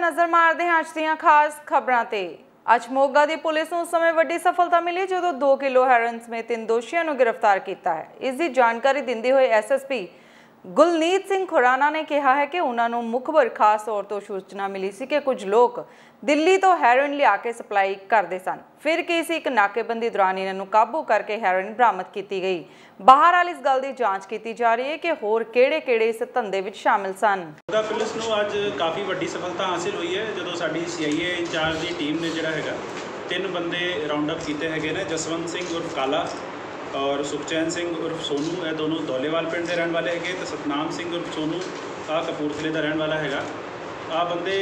नजर मारते हैं अज ਦੀਆਂ खास खबरां ते। ਅੱਜ ਮੋਗਾ ਦੀ ਪੁਲਿਸ ਨੂੰ ਉਸ ਸਮੇਂ ਵੱਡੀ ਸਫਲਤਾ ਮਿਲੀ ਜਦੋਂ 2 ਕਿਲੋ ਹੈਰੋਇਨ ਸਮੇਤ 3 ਦੋਸ਼ੀਆਂ ਨੂੰ ਗ੍ਰਿਫਤਾਰ ਕੀਤਾ ਹੈ। ਇਸ ਦੀ ਜਾਣਕਾਰੀ ਦਿੰਦੇ ਹੋਏ ਐਸਐਸਪੀ ਗੁਲਨੀਤ ਸਿੰਘ ਖੁਰਾਨਾ ਨੇ ਕਿਹਾ ਹੈ ਕਿ ਉਹਨਾਂ ਨੂੰ ਮੁਖਬਰ ਖਾਸ ਤੌਰ ਤੋਂ ਸੂਚਨਾ ਮਿਲੀ ਸੀ ਕਿ ਕੁਝ ਲੋਕ ਦਿੱਲੀ ਤੋਂ ਹੈਰੋਇਨ ਲਿਆ ਕੇ ਸਪਲਾਈ ਕਰਦੇ ਸਨ। ਫਿਰ ਕਿਸੇ ਇੱਕ ਨਾਕੇਬੰਦੀ ਦੌਰਾਨ ਇਹਨਾਂ ਨੂੰ ਕਾਬੂ ਕਰਕੇ ਹੈਰੋਇਨ ਬਰਾਮਦ ਕੀਤੀ ਗਈ। ਬਹਰਾਲ ਇਸ ਗੱਲ ਦੀ ਜਾਂਚ ਕੀਤੀ ਜਾ ਰਹੀ ਹੈ ਕਿ ਹੋਰ ਕਿਹੜੇ-ਕਿਹੜੇ ਇਸ ਧੰਦੇ ਵਿੱਚ ਸ਼ਾਮਿਲ ਸਨ। ਪੁਲਿਸ ਨੂੰ ਅੱਜ ਕਾਫੀ ਵੱਡੀ ਸਫਲਤਾ ਹਾਸਿਲ ਹੋਈ ਹੈ ਜਦੋਂ ਸਾਡੀ ਸੀਆਈਏ ਇੰਚਾਰਜ ਦੀ ਟੀਮ ਨੇ ਜਿਹੜਾ ਹੈਗਾ 3 ਬੰਦੇ ਰਾਉਂਡ ਅਪ ਕੀਤੇ ਹੈਗੇ ਨੇ। ਜਸਵੰਤ ਸਿੰਘ ਉਰਫ ਕਾਲਾ और सुखचैन सिंह उर्फ सोनू, ये दोनों दौलेवाल पिंड के रहने वाले है। तो सतनाम सिंह उर्फ सोनू आ कपूरथले का रहने वाला है। आ बंदे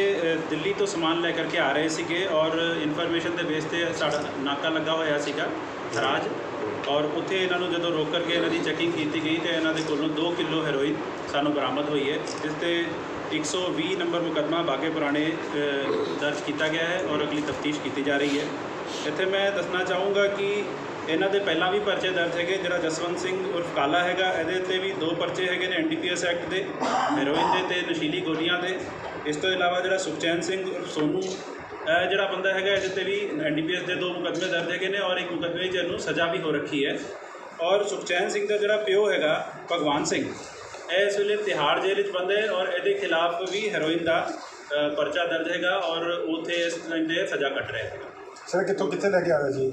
दिल्ली तो समान लैकर के आ रहे थे और इन्फॉर्मेशन के बेस पर साड़ा नाका लगा होया सीगा हराज, और उत्थे इन्हों जो रोक करके इन्हों की चैकिंग की गई तो इन्हों के कोलों 2 किलो हैरोइन सानू बरामद हुई है, जिससे 120 नंबर मुकदमा बागे पुराने दर्ज किया गया है और अगली तफ्तीश की जा रही है। इत्थे मैं दसना चाहूँगा कि इन्हों के पहला भी परचे दर्ज है। जो जसवंत सिंह उर्फ काला है ये भी 2 परचे है NDPS एक्ट के हैरोइन के नशीली गोलियां के। इस तो इलावा जो सुखचैन सिंह उर्फ सोनू जोड़ा बंदा है ये भी NDPS के 2 मुकदमे दर्ज है और एक मुकदमे में सज़ा भी हो रखी है। और सुखचैन सिंह का जोड़ा प्यो है भगवान सिंह इस वे तिहाड़ जेल बंद है और ये खिलाफ भी हैरोइन का परचा दर्ज है और उत्थे इस टाइम से सज़ा कट रहे हैं। सर कितों कितने लैके आ रहे थे?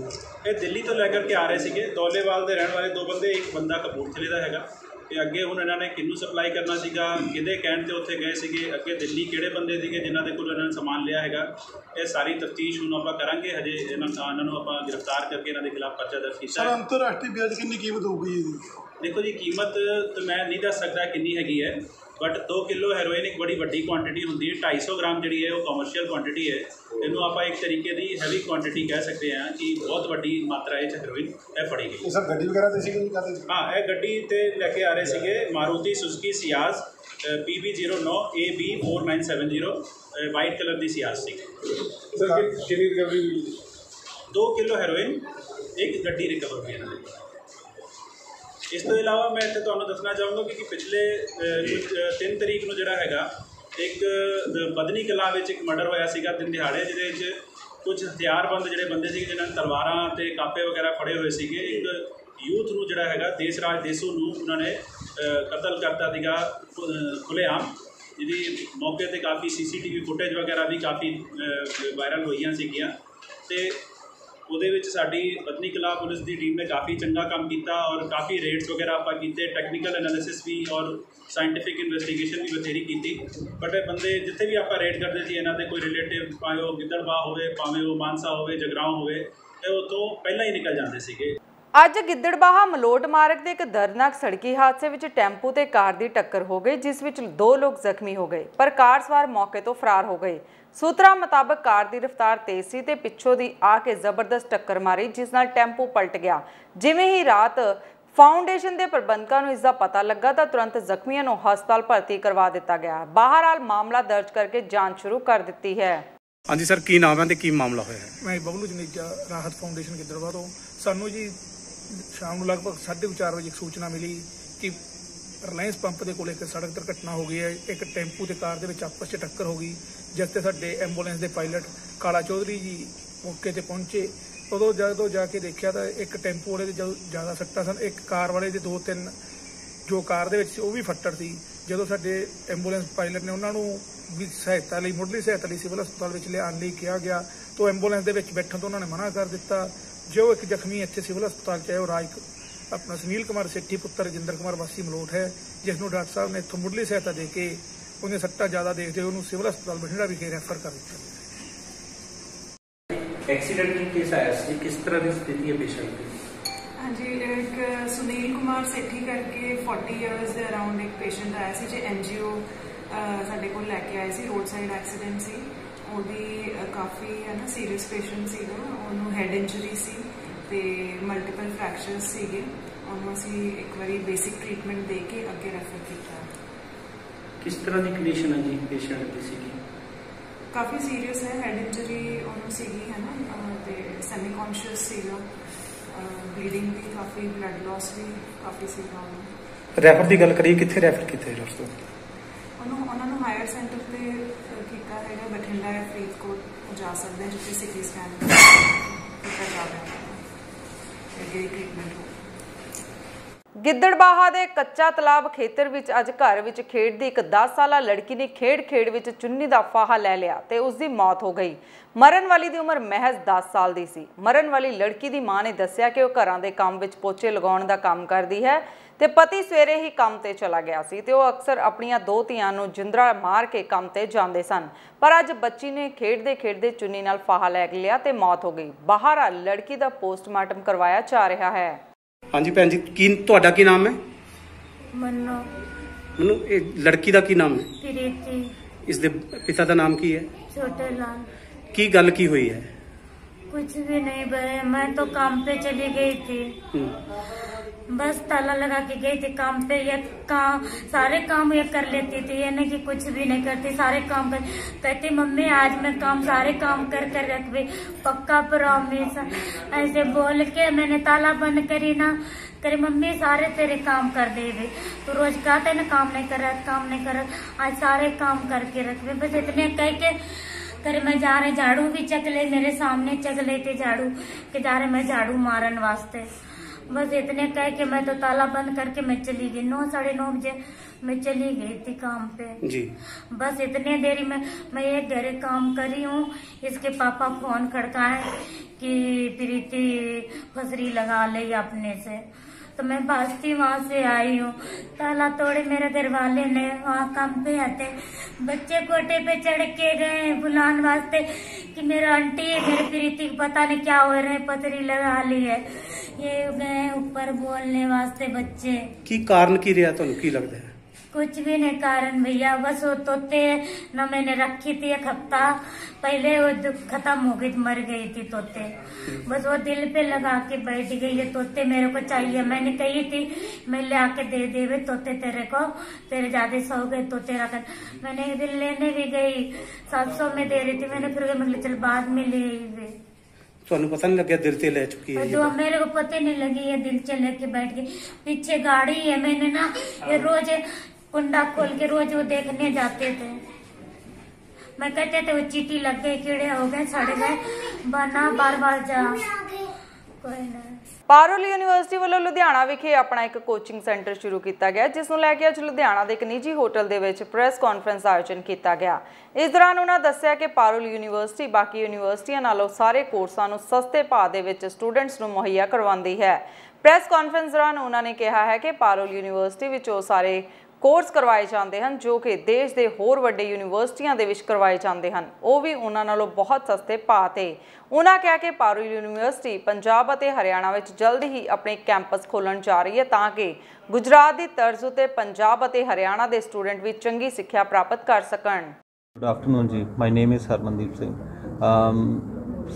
ये दिल्ली तो लैकर के आ रहे थे। दौलेवाल के रहने वाले 2 बंदे, एक बंदा कपूरथले का है। तो अगे हूँ इन्होंने किनू सप्लाई करना सीगा, किदे कहण ते उत्थे गए थे, अगे दिल्ली किहड़े बंदे थे जिन्हों के कोल इन्होंने समान लिया है। ये सारी तफ्तीश हूँ आप करांगे। हजे इन्होंने आप गिरफ्तार करके इन्हों के खिलाफ परचा दर्ज किया। सर अंतरराष्ट्रीय ब्याज कितनी कीमत होगी? देखो जी, कीमत तो मैं नहीं दस सकता कितनी हैगी है, बट 2 किलो हैरोइन एक बड़ी वड्डी क्वांटिटी होंगी है। 250 ग्राम जी है वो कमर्शियल क्वांटिटी है। इनू आप एक तरीके की हैवी क्वांटिटी कह सकते हैं कि बहुत वड्डी मात्रा है हैरोइन फड़ी गई। सर गड्डी वगैरह हाँ, यह गड्डी ते लैके आ रहे थे Maruti Suzuki Ciaz PB09 AB 4970 white colour की सियाज सी। 2 किलो हैरोइन एक गड्डी रिकवर हुई इन्होंने। इस तो इलावा मैं इतने तुहानूं दसना चाहूँगा कि पिछले 3 तरीक को जोड़ा है एक बदनी कलां में एक मर्डर होया सीगा दिन दिहाड़े, जिहदे कुछ हथियारबंद जोड़े बंदे सी जिन्होंने तलवारां ते कापे वगैरह फड़े हुए थे। एक यूथ नूं जोड़ा है देसराज देसू नूं उन्होंने कतल करता सीगा खुलेआम, जिहदी मौके पर काफ़ी CCTV फुटेज वगैरह भी काफ़ी वायरल होईयां सीगियां। ते ਉਹਦੇ ਵਿੱਚ ਸਾਡੀ ਬਦਨੀ ਕਲਾਂ ਪੁਲਿਸ ਦੀ ਟੀਮ ਨੇ ਕਾफ़ी ਚੰਗਾ ਕੰਮ ਕੀਤਾ और काफ़ी रेड्स वगैरह ਆਪਾਂ ਕੀਤੇ, ਟੈਕਨੀਕਲ एनालिसिस भी और ਸਾਇੰਟੀਫਿਕ ਇਨਵੈਸਟੀਗੇਸ਼ਨ भी ਬਥੇਰੀ ਕੀਤੀ। ਬਟ ਇਹ ਬੰਦੇ ਜਿੱਥੇ ਵੀ ਆਪਾਂ ਰੇਡ ਕਰਦੇ ਸੀ ਇਹਨਾਂ ਦੇ ਕੋਈ ਰਿਲੇਟਿਵ, ਭਾਵੇਂ ਉਹ ਗਿੱਦੜਬਾਹ ਹੋਵੇ, ਭਾਵੇਂ ਉਹ ਮਾਨਸਾ ਹੋਵੇ, ਜਗਰਾਉਂ ਹੋਵੇ, ਇਹ ਉੱਥੋਂ ਪਹਿਲਾਂ ਹੀ ਨਿਕਲ ਜਾਂਦੇ ਸੀਗੇ। ਅੱਜ ਗਿੱਦੜਬਾਹਾ ਮਲੋਟ ਮਾਰਗ ਦੇ ਇੱਕ ਦਰਦਨਾਕ ਸੜਕੀ ਹਾਦਸੇ ਵਿੱਚ ਟੈਂਪੂ ਤੇ ਕਾਰ ਦੀ ਟੱਕਰ ਹੋ ਗਈ, ਜਿਸ ਵਿੱਚ 2 ਲੋਕ ਜ਼ਖਮੀ ਹੋ ਗਏ, ਪਰ ਕਾਰ ਸਵਾਰ ਮੌਕੇ ਤੋਂ ਫਰਾਰ ਹੋ ਗਏ। सूत्रों मुताबिक कार की रफ्तार तेज सी ते पिछों दी आके जबरदस्त टक्कर मारी, जिस नाल टैंपू पलट गया। जिवें ही रात फाउंडेशन के प्रबंधकों को इसका पता लगा तो तुरंत जख्मियों को हस्पताल भर्ती करवा दिता गया। बहरहाल मामला दर्ज करके जांच शुरू कर दी है। हाँ जी सर, की नाम है ते की मामला होया है? मैं बबलू जनेजा, राहत फाउंडेशन गिद्दड़बाह तो। सानू जी शाम को लगभग 4:30 बजे एक सूचना मिली कि रिलायंस पंप के कोल एक सड़क दुर्घटना हो गई है। एक टैंपू ते कार के आपस में टक्कर हो गई, जिस ते साडे एंबूलेंस के पायलट काला चौधरी जी मौके पर पहुंचे। उदों जदों जाके देखा तो एक टैंपू वाले जो ज़्यादा सट्टा सन, एक कार वाले के 2-3 जो कार दे विच वो भी फट्टड़ सी। जदों साडे एंबूलेंस पायलट ने उन्होंने भी सहायता लई मुढ़ली सहायता लई सिविल हस्पताल में लियाउण लई कहा गया, तो एंबूलेंस के बैठण तो उन्होंने मना कर दिता। जो एक जख्मी इत्थे सिविल हस्पताल च है वो राज अपना सुनील कुमार सेठी पुत्र रजिंदर कुमार वासी मलोट है, जिसनों डॉक्टर साहब ने इत्थों मुढ़ली सहायता दे के उन्हें सट्टा ज़्यादा देखते हुए उन्होंने सिविल हस्पताल बठिंडा विखे रैफर कर दिया। एक्सीडेंट केस आया सी, किस तरह की स्थिति है पेशेंट की? हाँ जी, एक सुनील कुमार सेठी करके 40 ईयर्स के अराउंड एक पेशेंट आया सी जो NGO साडे कोल लैके आए सी। रोड साइड एक्सीडेंट सी, ओदी काफ़ी है ना सीरीयस पेशेंट सीगा, उन्होंने हैड इंजरी सी ते मल्टीपल फ्रैक्चर्स सीगे। उन्होंने असीं एक बारी बेसिक ट्रीटमेंट दे के अगे रैफर किया। किस तरह की कंडीशन है जी पेशेंट की सीगी? काफ़ी सीरीयस है, हैड इंजरी उन्होंने सीगी है ना, ते सेमी कॉन्शियस सीगा, ब्लीडिंग भी काफ़ी, ब्लड लॉस भी काफ़ी सीगा। रैफर की गल करिए, कित्थे रैफर किए दोस्तों? ਉਹਨਾਂ ਨੂੰ ਹਾਇਰ ਸੈਂਟਰ ਤੇ ਕੀਤਾ ਹੈਗਾ, ਬਠਿੰਡਾ ਜਾਂ ਫਰੀਦਕੋਟ ਜਾ ਸਕਦੇ हैं, ਜਿੱਥੇ ਸਿਟੀ ਸਕੈਨ ਕੀਤਾ ਜਾਵੇ ਅੱਗੇ ਟ੍ਰੀਟਮੈਂਟ। ਗਿੱਦੜਬਾਹਾ ਦੇ ਕੱਚਾ ਤਲਾਬ ਖੇਤਰ ਵਿੱਚ ਅੱਜ ਘਰ ਵਿੱਚ ਖੇਡਦੀ ਇੱਕ 10 ਸਾਲਾ ਲੜਕੀ ਨੇ ਖੇਡ ਵਿੱਚ ਚੁੰਨੀ ਦਾ ਫਾਹਾ ਲੈ ਲਿਆ ਤੇ ਉਸ ਦੀ ਮੌਤ ਹੋ ਗਈ। ਮਰਨ ਵਾਲੀ ਦੀ ਉਮਰ ਮਹਿਜ਼ 10 ਸਾਲ ਦੀ ਸੀ। ਮਰਨ ਵਾਲੀ ਲੜਕੀ ਦੀ ਮਾਂ ਨੇ ਦੱਸਿਆ ਕਿ ਉਹ ਘਰਾਂ ਦੇ ਕੰਮ ਵਿੱਚ ਪੋਚੇ ਲਗਾਉਣ ਦਾ ਕੰਮ ਕਰਦੀ ਹੈ ਤੇ ਪਤੀ ਸਵੇਰੇ ਹੀ ਕੰਮ ਤੇ ਚਲਾ ਗਿਆ ਸੀ ਤੇ ਉਹ ਅਕਸਰ ਆਪਣੀਆਂ 2 ਧੀਆਂ ਨੂੰ ਜਿੰਦਰਾ ਮਾਰ ਕੇ ਕੰਮ ਤੇ ਜਾਂਦੇ ਸਨ। ਪਰ ਅੱਜ ਬੱਚੀ ਨੇ ਖੇਡਦੇ ਚੁੰਨੀ ਨਾਲ ਫਾਹਾ ਲੈ ਲਿਆ ਤੇ ਮੌਤ ਹੋ ਗਈ। ਬਾਹਰ ਲੜਕੀ ਦਾ ਪੋਸਟਮਾਰਟਮ ਕਰਵਾਇਆ ਜਾ ਰਿਹਾ ਹੈ। हाँ जी भैन जी, की ਤੁਹਾਡਾ ਕੀ ਨਾਮ ਹੈ? मन्नू ਮੈਨੂੰ ਇਹ ਲੜਕੀ ਦਾ ਕੀ ਨਾਮ ਹੈ? प्रीति ਇਸ ਦੇ ਪਿਤਾ ਦਾ ਨਾਮ ਕੀ ਹੈ? छोटे लाल। ਕੀ ਗੱਲ ਕੀ ਹੋਈ ਹੈ? कुछ भी नहीं बने, मैं तो काम पे चली गई थी, बस ताला लगा के गई थी काम पे। ये काम सारे काम ये कर लेती थी, ये नहीं कि कुछ भी नहीं करती, सारे काम कर। कहती मम्मी आज मैं काम सारे काम कर रख भी, पक्का प्रॉमिस। ऐसे बोल के मैंने ताला बंद करी ना, करे मम्मी सारे तेरे काम कर दे वे, तो रोज कहते ना काम नहीं कर रहा, आज सारे काम करके रख वे। बस इतने कह के करे मैं जा रहे झाड़ू भी चक ले, मेरे सामने चक लेते झाड़ू के जा रहे मैं झाड़ू मारन वास्ते। बस इतने कह के मैं तो ताला बंद करके मैं चली गई। 9 साढ़े 9 बजे मैं चली गई थी काम पे जी। बस इतने देरी में मैं एक घरे काम कर रही हूँ, इसके पापा फोन खड़काए कि प्रीति फसरी लगा ले अपने से, तो मैं भागती वहां से आई हूँ। ताला तोड़े मेरे घर वाले ने, वहाँ काम पे आते बच्चे कोटे पे चढ़ के गए बुलान वास्ते कि मेरा आंटी मेरे प्रीति पता नहीं क्या हो रहे, पथरी लगा ली है। ये गए ऊपर बोलने वास्ते बच्चे। ਕੀ ਕਾਰਨ ਕੀ ਰਿਹਾ ਤੁਹਾਨੂੰ ਕੀ ਲੱਗਦਾ ਹੈ? कुछ भी नहीं कारण भैया, बस वो तोते न मैंने रखी थी 1 हफ्ता पहले, वो खत्म हो गई, मर गई थी तोते। बस वो दिल पे लगा के बैठ गई, ये तोते मेरे को चाहिए। मैंने कही थी मैं ले आके दे देवे तोते तेरे को, तेरे ज्यादा सो गए तो तेरा कर। मैंने एक दिन लेने भी गई, 700 में दे रही थी, मैंने फिर मतलब चल बाद में ले आई। ਤੁਹਾਨੂੰ ਪਤਾ नहीं लगे दिल से ले चुकी है? जो मेरे को पता नहीं लगी, ये दिल से लेके बैठ गई। पीछे गाड़ी है, मैंने ना ये रोज कुंडा खोल के रोज वो देखने जाते थे। मैं कहते थे वो चीटी लग गए, कीड़े हो गए, सड़ गए, बना बार जा कोई ना। ਪਾਰੁਲ ਯੂਨੀਵਰਸਿਟੀ ਵੱਲੋਂ ਲੁਧਿਆਣਾ ਵਿਖੇ ਆਪਣਾ ਇੱਕ ਕੋਚਿੰਗ ਸੈਂਟਰ ਸ਼ੁਰੂ ਕੀਤਾ ਗਿਆ, ਜਿਸ ਨੂੰ ਲੈ ਕੇ ਅੱਜ ਲੁਧਿਆਣਾ ਦੇ ਇੱਕ ਨਿੱਜੀ ਹੋਟਲ ਦੇ ਵਿੱਚ ਪ੍ਰੈਸ ਕਾਨਫਰੰਸ ਦਾ ਆਯੋਜਨ ਕੀਤਾ ਗਿਆ। ਇਸ ਦੌਰਾਨ ਉਹਨਾਂ ਦੱਸਿਆ ਕਿ ਪਾਰੁਲ ਯੂਨੀਵਰਸਿਟੀ ਬਾਕੀ ਯੂਨੀਵਰਸਿਟੀਆਂ ਨਾਲੋਂ ਸਾਰੇ ਕੋਰਸਾਂ ਨੂੰ ਸਸਤੇ ਭਾਅ ਦੇ ਵਿੱਚ ਸਟੂਡੈਂਟਸ ਨੂੰ ਮੁਹੱਈਆ ਕਰਵਾਉਂਦੀ ਹੈ। ਪ੍ਰੈਸ ਕਾਨਫਰੰਸ ਦੌਰਾਨ ਉਹਨਾਂ ਨੇ ਕਿਹਾ ਹੈ ਕਿ ਪਾਰੁਲ ਯੂਨੀਵਰਸਿਟੀ ਵਿੱਚ ਉਹ ਸਾਰੇ ਕੋਰਸ ਕਰਵਾਏ ਜਾਂਦੇ ਹਨ ਜੋ ਕਿ ਦੇਸ਼ ਦੇ ਹੋਰ ਵੱਡੇ ਯੂਨੀਵਰਸਿਟੀਆਂ ਦੇ ਵਿੱਚ ਕਰਵਾਏ ਜਾਂਦੇ ਹਨ, ਉਹ ਵੀ ਉਹਨਾਂ ਨਾਲੋਂ ਬਹੁਤ ਸਸਤੇ ਭਾਅ ਤੇ। ਉਹਨਾਂ ਕਿਹਾ ਕਿ ਪਾਰੁਲ ਯੂਨੀਵਰਸਿਟੀ ਪੰਜਾਬ ਅਤੇ ਹਰਿਆਣਾ ਵਿੱਚ ਜਲਦ ਹੀ ਆਪਣੇ ਕੈਂਪਸ ਖੋਲ੍ਹਣ ਜਾ ਰਹੀ ਹੈ ਤਾਂ ਕਿ ਗੁਜਰਾਤ ਦੀ ਤਰਜ਼ ਉਤੇ ਪੰਜਾਬ ਅਤੇ ਹਰਿਆਣਾ ਦੇ ਸਟੂਡੈਂਟ ਵੀ ਚੰਗੀ ਸਿੱਖਿਆ ਪ੍ਰਾਪਤ ਕਰ ਸਕਣ। Good afternoon ji, my name is Harmandeep Singh.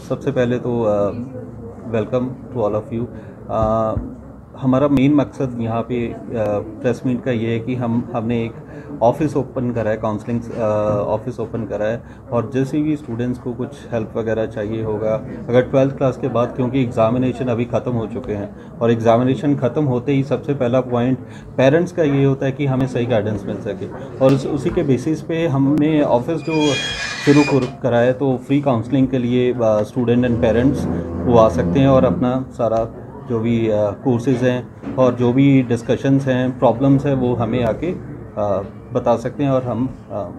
सबसे पहले तो welcome to all of you. हमारा मेन मकसद यहाँ पे प्रेस मीट का ये है कि हमने एक ऑफ़िस ओपन करा है, काउंसलिंग ऑफ़िस ओपन करा है, और जैसे भी स्टूडेंट्स को कुछ हेल्प वगैरह चाहिए होगा, अगर 12th क्लास के बाद, क्योंकि एग्ज़ामिनेशन अभी ख़त्म हो चुके हैं और एग्ज़ामिनेशन ख़त्म होते ही सबसे पहला पॉइंट पेरेंट्स का ये होता है कि हमें सही गाइडेंस मिल सके, और उसी के बेसिस पे हमने ऑफ़िस जो शुरू करा है, तो फ्री काउंसलिंग के लिए स्टूडेंट एंड पेरेंट्स वो आ सकते हैं और अपना सारा जो भी कोर्सेज़ हैं और जो भी डिस्कशंस हैं, प्रॉब्लम्स हैं, वो हमें आके बता सकते हैं और हम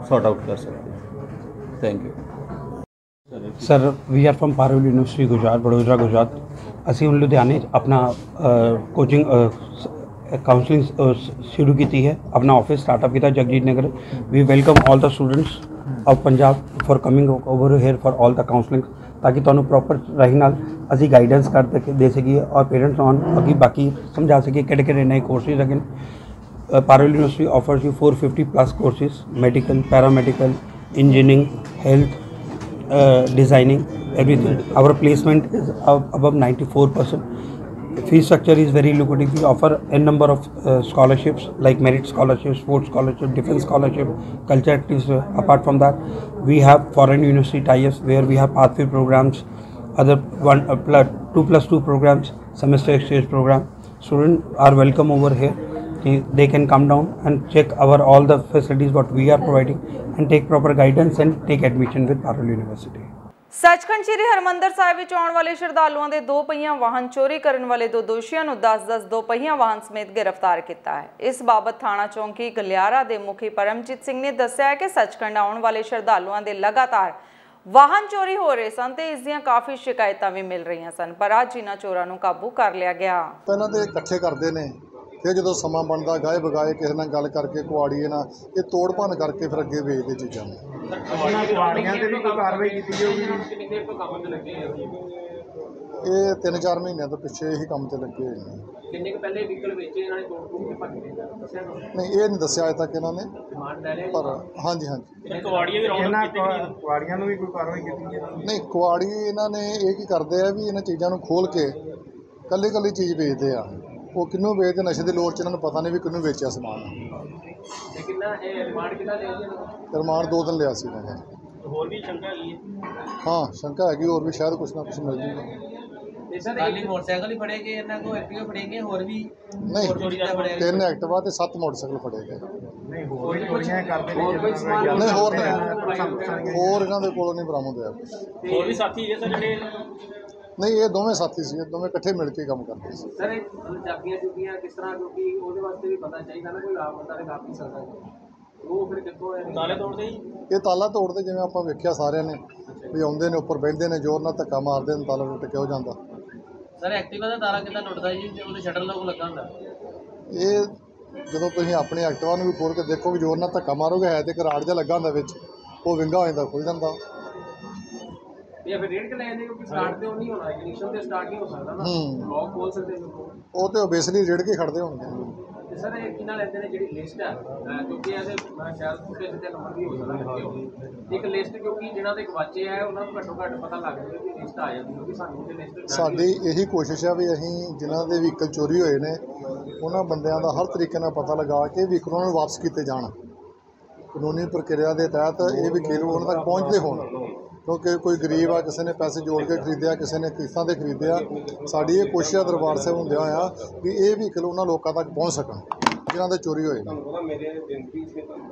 सॉर्ट आउट कर सकते हैं। Thank you sir. We are from Parul university Gujarat, Vadodara Gujarat. ਅਸੀਂ ਹੁਣ ਲੁਧਿਆਣੇ ਆਪਣਾ ਕੋਚਿੰਗ ਕਾਉਂਸਲਿੰਗ ਸ਼ੁਰੂ ਕੀਤੀ ਹੈ, ਆਪਣਾ ਆਫਿਸ ਸਟਾਰਟਅਪ ਕੀਤਾ Jagjit Nagar. We welcome all the students of Punjab for coming over here for all the counselling, ਤਾਂ ਕਿ ਤੁਹਾਨੂੰ ਪ੍ਰੋਪਰ ਰਾਹੀਂ ਨਾਲ ਅਸੀਂ ਗਾਈਡੈਂਸ ਕਰ ਦੇ ਸਕੀਏ ਔਰ ਪੇਰੈਂਟਸ ਨੂੰ ਅੱਗੇ ਬਾਕੀ ਸਮਝਾ ਸਕੀਏ ਕਿਹੜੇ ਕਿਹੜੇ ਨਏ ਕੋਰਸਿਸ ਹੈਗੇ ਨੇ। Parul university offers you 450+ courses, medical, paramedical, engineering, health, designing, everything. Our placement is above 94%. Fee structure is very lucrative. We offer a number of scholarships like merit scholarships, sports scholarship, defense scholarship, culture activities. Apart from that, we have foreign university tie-ups where we have pathway programs, other 2+2 programs, semester exchange program. Students are welcome over here. they can come down and check all the facilities what we are providing and take proper guidance and take admission with Parallel University. Sachkhand Sri Harmandir Sahib ਵਿੱਚ ਆਉਣ ਵਾਲੇ ਸ਼ਰਧਾਲੂਆਂ ਦੇ 2 ਪਹੀਆ ਵਾਹਨ ਚੋਰੀ ਕਰਨ ਵਾਲੇ 2 ਦੋਸ਼ੀਆਂ ਨੂੰ 10-10 2 ਪਹੀਆ ਵਾਹਨ ਸਮੇਤ ਗ੍ਰਿਫਤਾਰ ਕੀਤਾ ਹੈ। ਇਸ ਬਾਬਤ ਥਾਣਾ ਚੌਂਕੀ ਗਲਿਆਰਾ ਦੇ ਮੁਖੀ ਪਰਮਜੀਤ ਸਿੰਘ ਨੇ ਦੱਸਿਆ ਹੈ ਕਿ ਸੱਚਖੰਡ ਆਉਣ ਵਾਲੇ ਸ਼ਰਧਾਲੂਆਂ ਦੇ ਲਗਾਤਾਰ ਵਾਹਨ ਚੋਰੀ ਹੋ ਰਹੇ ਸਨ ਤੇ ਇਸ ਦੀਆਂ ਕਾਫੀ ਸ਼ਿਕਾਇਤਾਂ ਵੀ ਮਿਲ ਰਹੀਆਂ ਸਨ, ਪਰ ਅੱਜ ਇਹਨਾਂ ਚੋਰਾਂ ਨੂੰ ਕਾਬੂ ਕਰ ਲਿਆ ਗਿਆ। ਪਹਿਲਾਂ ਤੇ ਇਕੱਠੇ ਕਰਦੇ ਨੇ, ਫਿਰ ਜਦੋਂ ਸਮਾਂ ਬਣਦਾ ਗਾਏ ਬਗਾਏ ਕਿਸੇ ਨਾਲ ਗੱਲ ਕਰਕੇ ਕੁਆੜੀਏ ਨਾਲ ਇਹ ਤੋੜ ਭੰਨ ਕਰਕੇ ਫਿਰ ਅੱਗੇ ਵੇਚਦੇ ਚੀਜ਼ਾਂ ਨੂੰ। ਕੁਆੜੀਆਂ ਤੇ ਵੀ ਕੋਈ ਕਾਰਵਾਈ ਕੀਤੀ ਜਾਊਗੀ? ਕਿੰਨੀ ਦੇਰ ਤੋਂ ਕੰਮ ਤੇ ਲੱਗੇ ਆ? ਇਹ 3-4 ਮਹੀਨਿਆਂ ਤੋਂ ਪਿੱਛੇ ਇਹੀ ਕੰਮ ਤੇ ਲੱਗੇ ਹੋਏ ਨੇ। ਕਿੰਨੇ ਕੁ ਪਹਿਲੇ ਵਹੀਕਲ ਵੇਚੇ ਇਹਨਾਂ ਨੇ ਤੋੜ ਕੇ ਭੰਨ ਕੇ ਦੱਸਿਆ? ਨਹੀਂ, ਇਹ ਨਹੀਂ ਦੱਸਿਆ ਅਜੇ ਤੱਕ ਇਹਨਾਂ ਨੇ, ਪਰ ਹਾਂਜੀ ਕੁਆੜੀਆਂ ਵੀ ਰੌਣਕ ਕੀਤੀ, ਕੁਆੜੀਆਂ ਨੂੰ ਵੀ ਕੋਈ ਕਾਰਵਾਈ ਕੀਤੀ ਹੈ? ਨਹੀਂ, ਕੁਆੜੀ ਇਹਨਾਂ ਨੇ ਇਹ ਕੀ ਕਰਦੇ ਆ ਵੀ ਇਹਨਾਂ ਚੀਜ਼ਾਂ ਨੂੰ ਖੋਲ ਕੇ ਕੱਲੀ ਚੀਜ਼ ਵੇਚਦੇ ਆ। ਉਹ ਕਿਹਨੂੰ ਵੇਚਦੇ, ਨਸ਼ੇ ਦੀ ਲੋੜ 'ਚ ਇਹਨਾਂ ਨੂੰ ਪਤਾ ਨਹੀਂ ਵੀ ਕਿਹਨੂੰ ਵੇਚਿਆ ਸਮਾਨ। ਰਿਮਾਂਡ 2 ਦਿਨ ਲਿਆ ਸੀ ਇਹਨਾਂ ਨੇ। ਹੋਰ ਵੀ ਸ਼ੰਕਾ ਹੈਗੀ? ਹਾਂ, ਸ਼ੰਕਾ ਹੈਗੀ, ਹੋਰ ਵੀ ਸ਼ਾਇਦ ਕੁਛ ਨਾ ਕੁਛ ਮਿਲ ਜੂਗਾ। ਖਾਲੀ ਮੋਟਰਸਾਈਕਲ ਹੀ ਫੜੇ ਗਏ, ਇਹਨਾਂ ਕੋਲ ਐਕਟਿਵਾ ਫੜੇ ਗਏ, ਹੋਰ ਵੀ? ਨਹੀਂ, 3 ਐਕਟਿਵਾ ਤੇ 7 ਮੋਟਰਸਾਈਕਲ ਫੜੇ ਗਏ। ਨਹੀਂ, ਹੋਰ ਵੀ ਚੋਰੀਆਂ ਕਰਦੇ ਨੇ? ਨਹੀਂ, ਹੋਰ ਇਹਨਾਂ ਦੇ ਕੋਲੋਂ ਨਹੀਂ ਬਰਾਮਦ ਹੋਇਆ। ਹੋਰ ਵੀ ਸਾਥੀ ਹੈ ਸਰ ਜਿਹੜੇ? ਨਹੀਂ, ਇਹ ਦੋਵੇਂ ਸਾਥੀ ਸੀ, ਦੋਵੇਂ ਇਕੱਠੇ ਮਿਲ ਕੇ ਕੰਮ ਕਰਦੇ ਸੀ। ਸਰ ਇਹ ਚਾਬੀਆਂ ਚੁੱਕੀਆਂ ਕਿਸ ਤਰ੍ਹਾਂ, ਕਿਉਂਕਿ ਉਹਦੇ ਵਾਸਤੇ ਵੀ ਪਤਾ ਚਾਹੀਦਾ ਨਾ, ਕੋਈ ਆਪ ਬੰਦਾ ਤੇ ਕਾਫੀ ਸਕਦਾ ਉਹ ਫਿਰ ਕਿੱਥੋਂ ਤਾਲੇ ਤੋੜਦੇ ਹੀ? ਇਹ ਤਾਲਾ ਤੋੜਦੇ, ਜਿਵੇਂ ਆਪਾਂ ਵੇਖਿਆ ਸਾਰਿਆਂ ਨੇ ਵੀ ਆਉਂਦੇ ਨੇ, ਉੱਪਰ ਬੈਠਦੇ ਨੇ, ਜ਼ੋਰ ਨਾਲ ਧੱਕਾ ਮਾਰਦੇ ਨੇ, ਤਾਲਾ ਟੁੱਟ ਕੇ ਹੋ ਜਾਂਦਾ। ਸਰ ਐਕਟਿਵਾ ਦਾ ਤਾਲਾ ਕਿੱਦਾਂ ਟੁੱਟਦਾ ਜੀ ਤੇ ਉਹਦੇ ਸ਼ਟਰ ਲੋਕ ਲੱਗਾ ਹੁੰਦਾ? ਇਹ ਜਦੋਂ ਤੁਸੀਂ ਆਪਣੀ ਐਕਟਿਵਾ ਨੂੰ ਵੀ ਖੋਲ੍ਹ ਕੇ ਦੇਖੋਗੇ, ਜ਼ੋਰ ਨਾਲ ਧੱਕਾ ਮਾਰੋਗੇ, ਹੈ ਤੇ ਕਰਾੜ ਜਿਹਾ ਲੱਗਾ ਹੁੰਦਾ ਵਿੱਚ, ਉਹ ਵਿੰਗਾ ਹੋ ਜਾਂਦਾ, ਖੁੱਲ੍ਹ ਜਾਂਦਾ। ਇਹ ਫਿਰ ਰੇਡ ਕੇ ਲੈ ਜਾਂਦੇ ਕਿਉਂਕਿ ਸਟਾਰਟ ਤੇ ਉਹ ਨਹੀਂ ਹੋਣਾ, ਇਗਨੀਸ਼ਨ ਤੇ ਸਟਾਰਟ ਨਹੀਂ ਹੋ ਸਕਦਾ ਨਾ, ਲੌਕ ਖੋਲ ਸਕਦੇ ਉਹ ਤੇ ਓਬੇਸਲੀ ਰੇਡ ਕੇ ਖੜਦੇ ਹੋਣਗੇ। ਤੇ ਸਰ ਇਹ ਕਿਹਨਾਂ ਲੈਂਦੇ ਨੇ ਜਿਹੜੀ ਲਿਸਟ ਹੈ, ਕਿਉਂਕਿ ਇਹਦੇ ਸ਼ਾਇਦ ਕਿਸੇ ਦੇ ਨੰਬਰ ਵੀ ਹੋ ਸਕਦਾ ਇੱਕ ਲਿਸਟ, ਕਿਉਂਕਿ ਜਿਹਨਾਂ ਦੇ ਗਵਾਚੇ ਹੈ ਉਹਨਾਂ ਨੂੰ ਘੱਟੋ ਘੱਟ ਪਤਾ ਲੱਗ ਜਾਵੇ ਕਿ ਲਿਸਟ ਆ ਜਾਂਦੀ, ਕਿਉਂਕਿ ਸਾਨੂੰ ਤੇ ਲਿਸਟ ਸਾਡੀ ਇਹੀ ਕੋਸ਼ਿਸ਼ ਹੈ ਵੀ ਅਸੀਂ ਜਿਨ੍ਹਾਂ ਦੇ ਵਹੀਕਲ ਚੋਰੀ ਹੋਏ ਨੇ ਉਹਨਾਂ ਬੰਦਿਆਂ ਦਾ ਹਰ ਤਰੀਕੇ ਨਾਲ ਪਤਾ ਲਗਾ ਕੇ ਵਹੀਕਲ ਉਹਨਾਂ ਨੂੰ ਵਾਪਸ ਕੀਤੇ ਜਾਣ। ਕਾਨੂੰਨੀ ਪ੍ਰਕਿਰਿਆ ਦੇ ਤਹਿਤ ਇਹ ਵਹੀਕਲ ਉਹਨਾਂ ਤੱਕ ਪਹੁੰਚਦੇ ਹੋਣ, ਕਿਉਂਕਿ ਕੋਈ ਗਰੀਬ ਆ, ਕਿਸੇ ਨੇ ਪੈਸੇ ਜੋੜ ਕੇ ਖਰੀਦਿਆ, ਕਿਸੇ ਨੇ ਕਿਸ਼ਤਾਂ 'ਤੇ ਖਰੀਦਿਆ। ਸਾਡੀ ਇਹ ਕੋਸ਼ਿਸ਼ ਆ ਦਰਬਾਰ ਸਾਹਿਬ ਹੁੰਦਿਆਂ ਹੋਇਆ ਵੀ ਇਹ ਵਹੀਕਲ ਉਹਨਾਂ ਲੋਕਾਂ ਤੱਕ ਪਹੁੰਚ ਸਕਣ ਜਿਨ੍ਹਾਂ ਦੇ ਚੋਰੀ ਹੋਏ ਨੇ।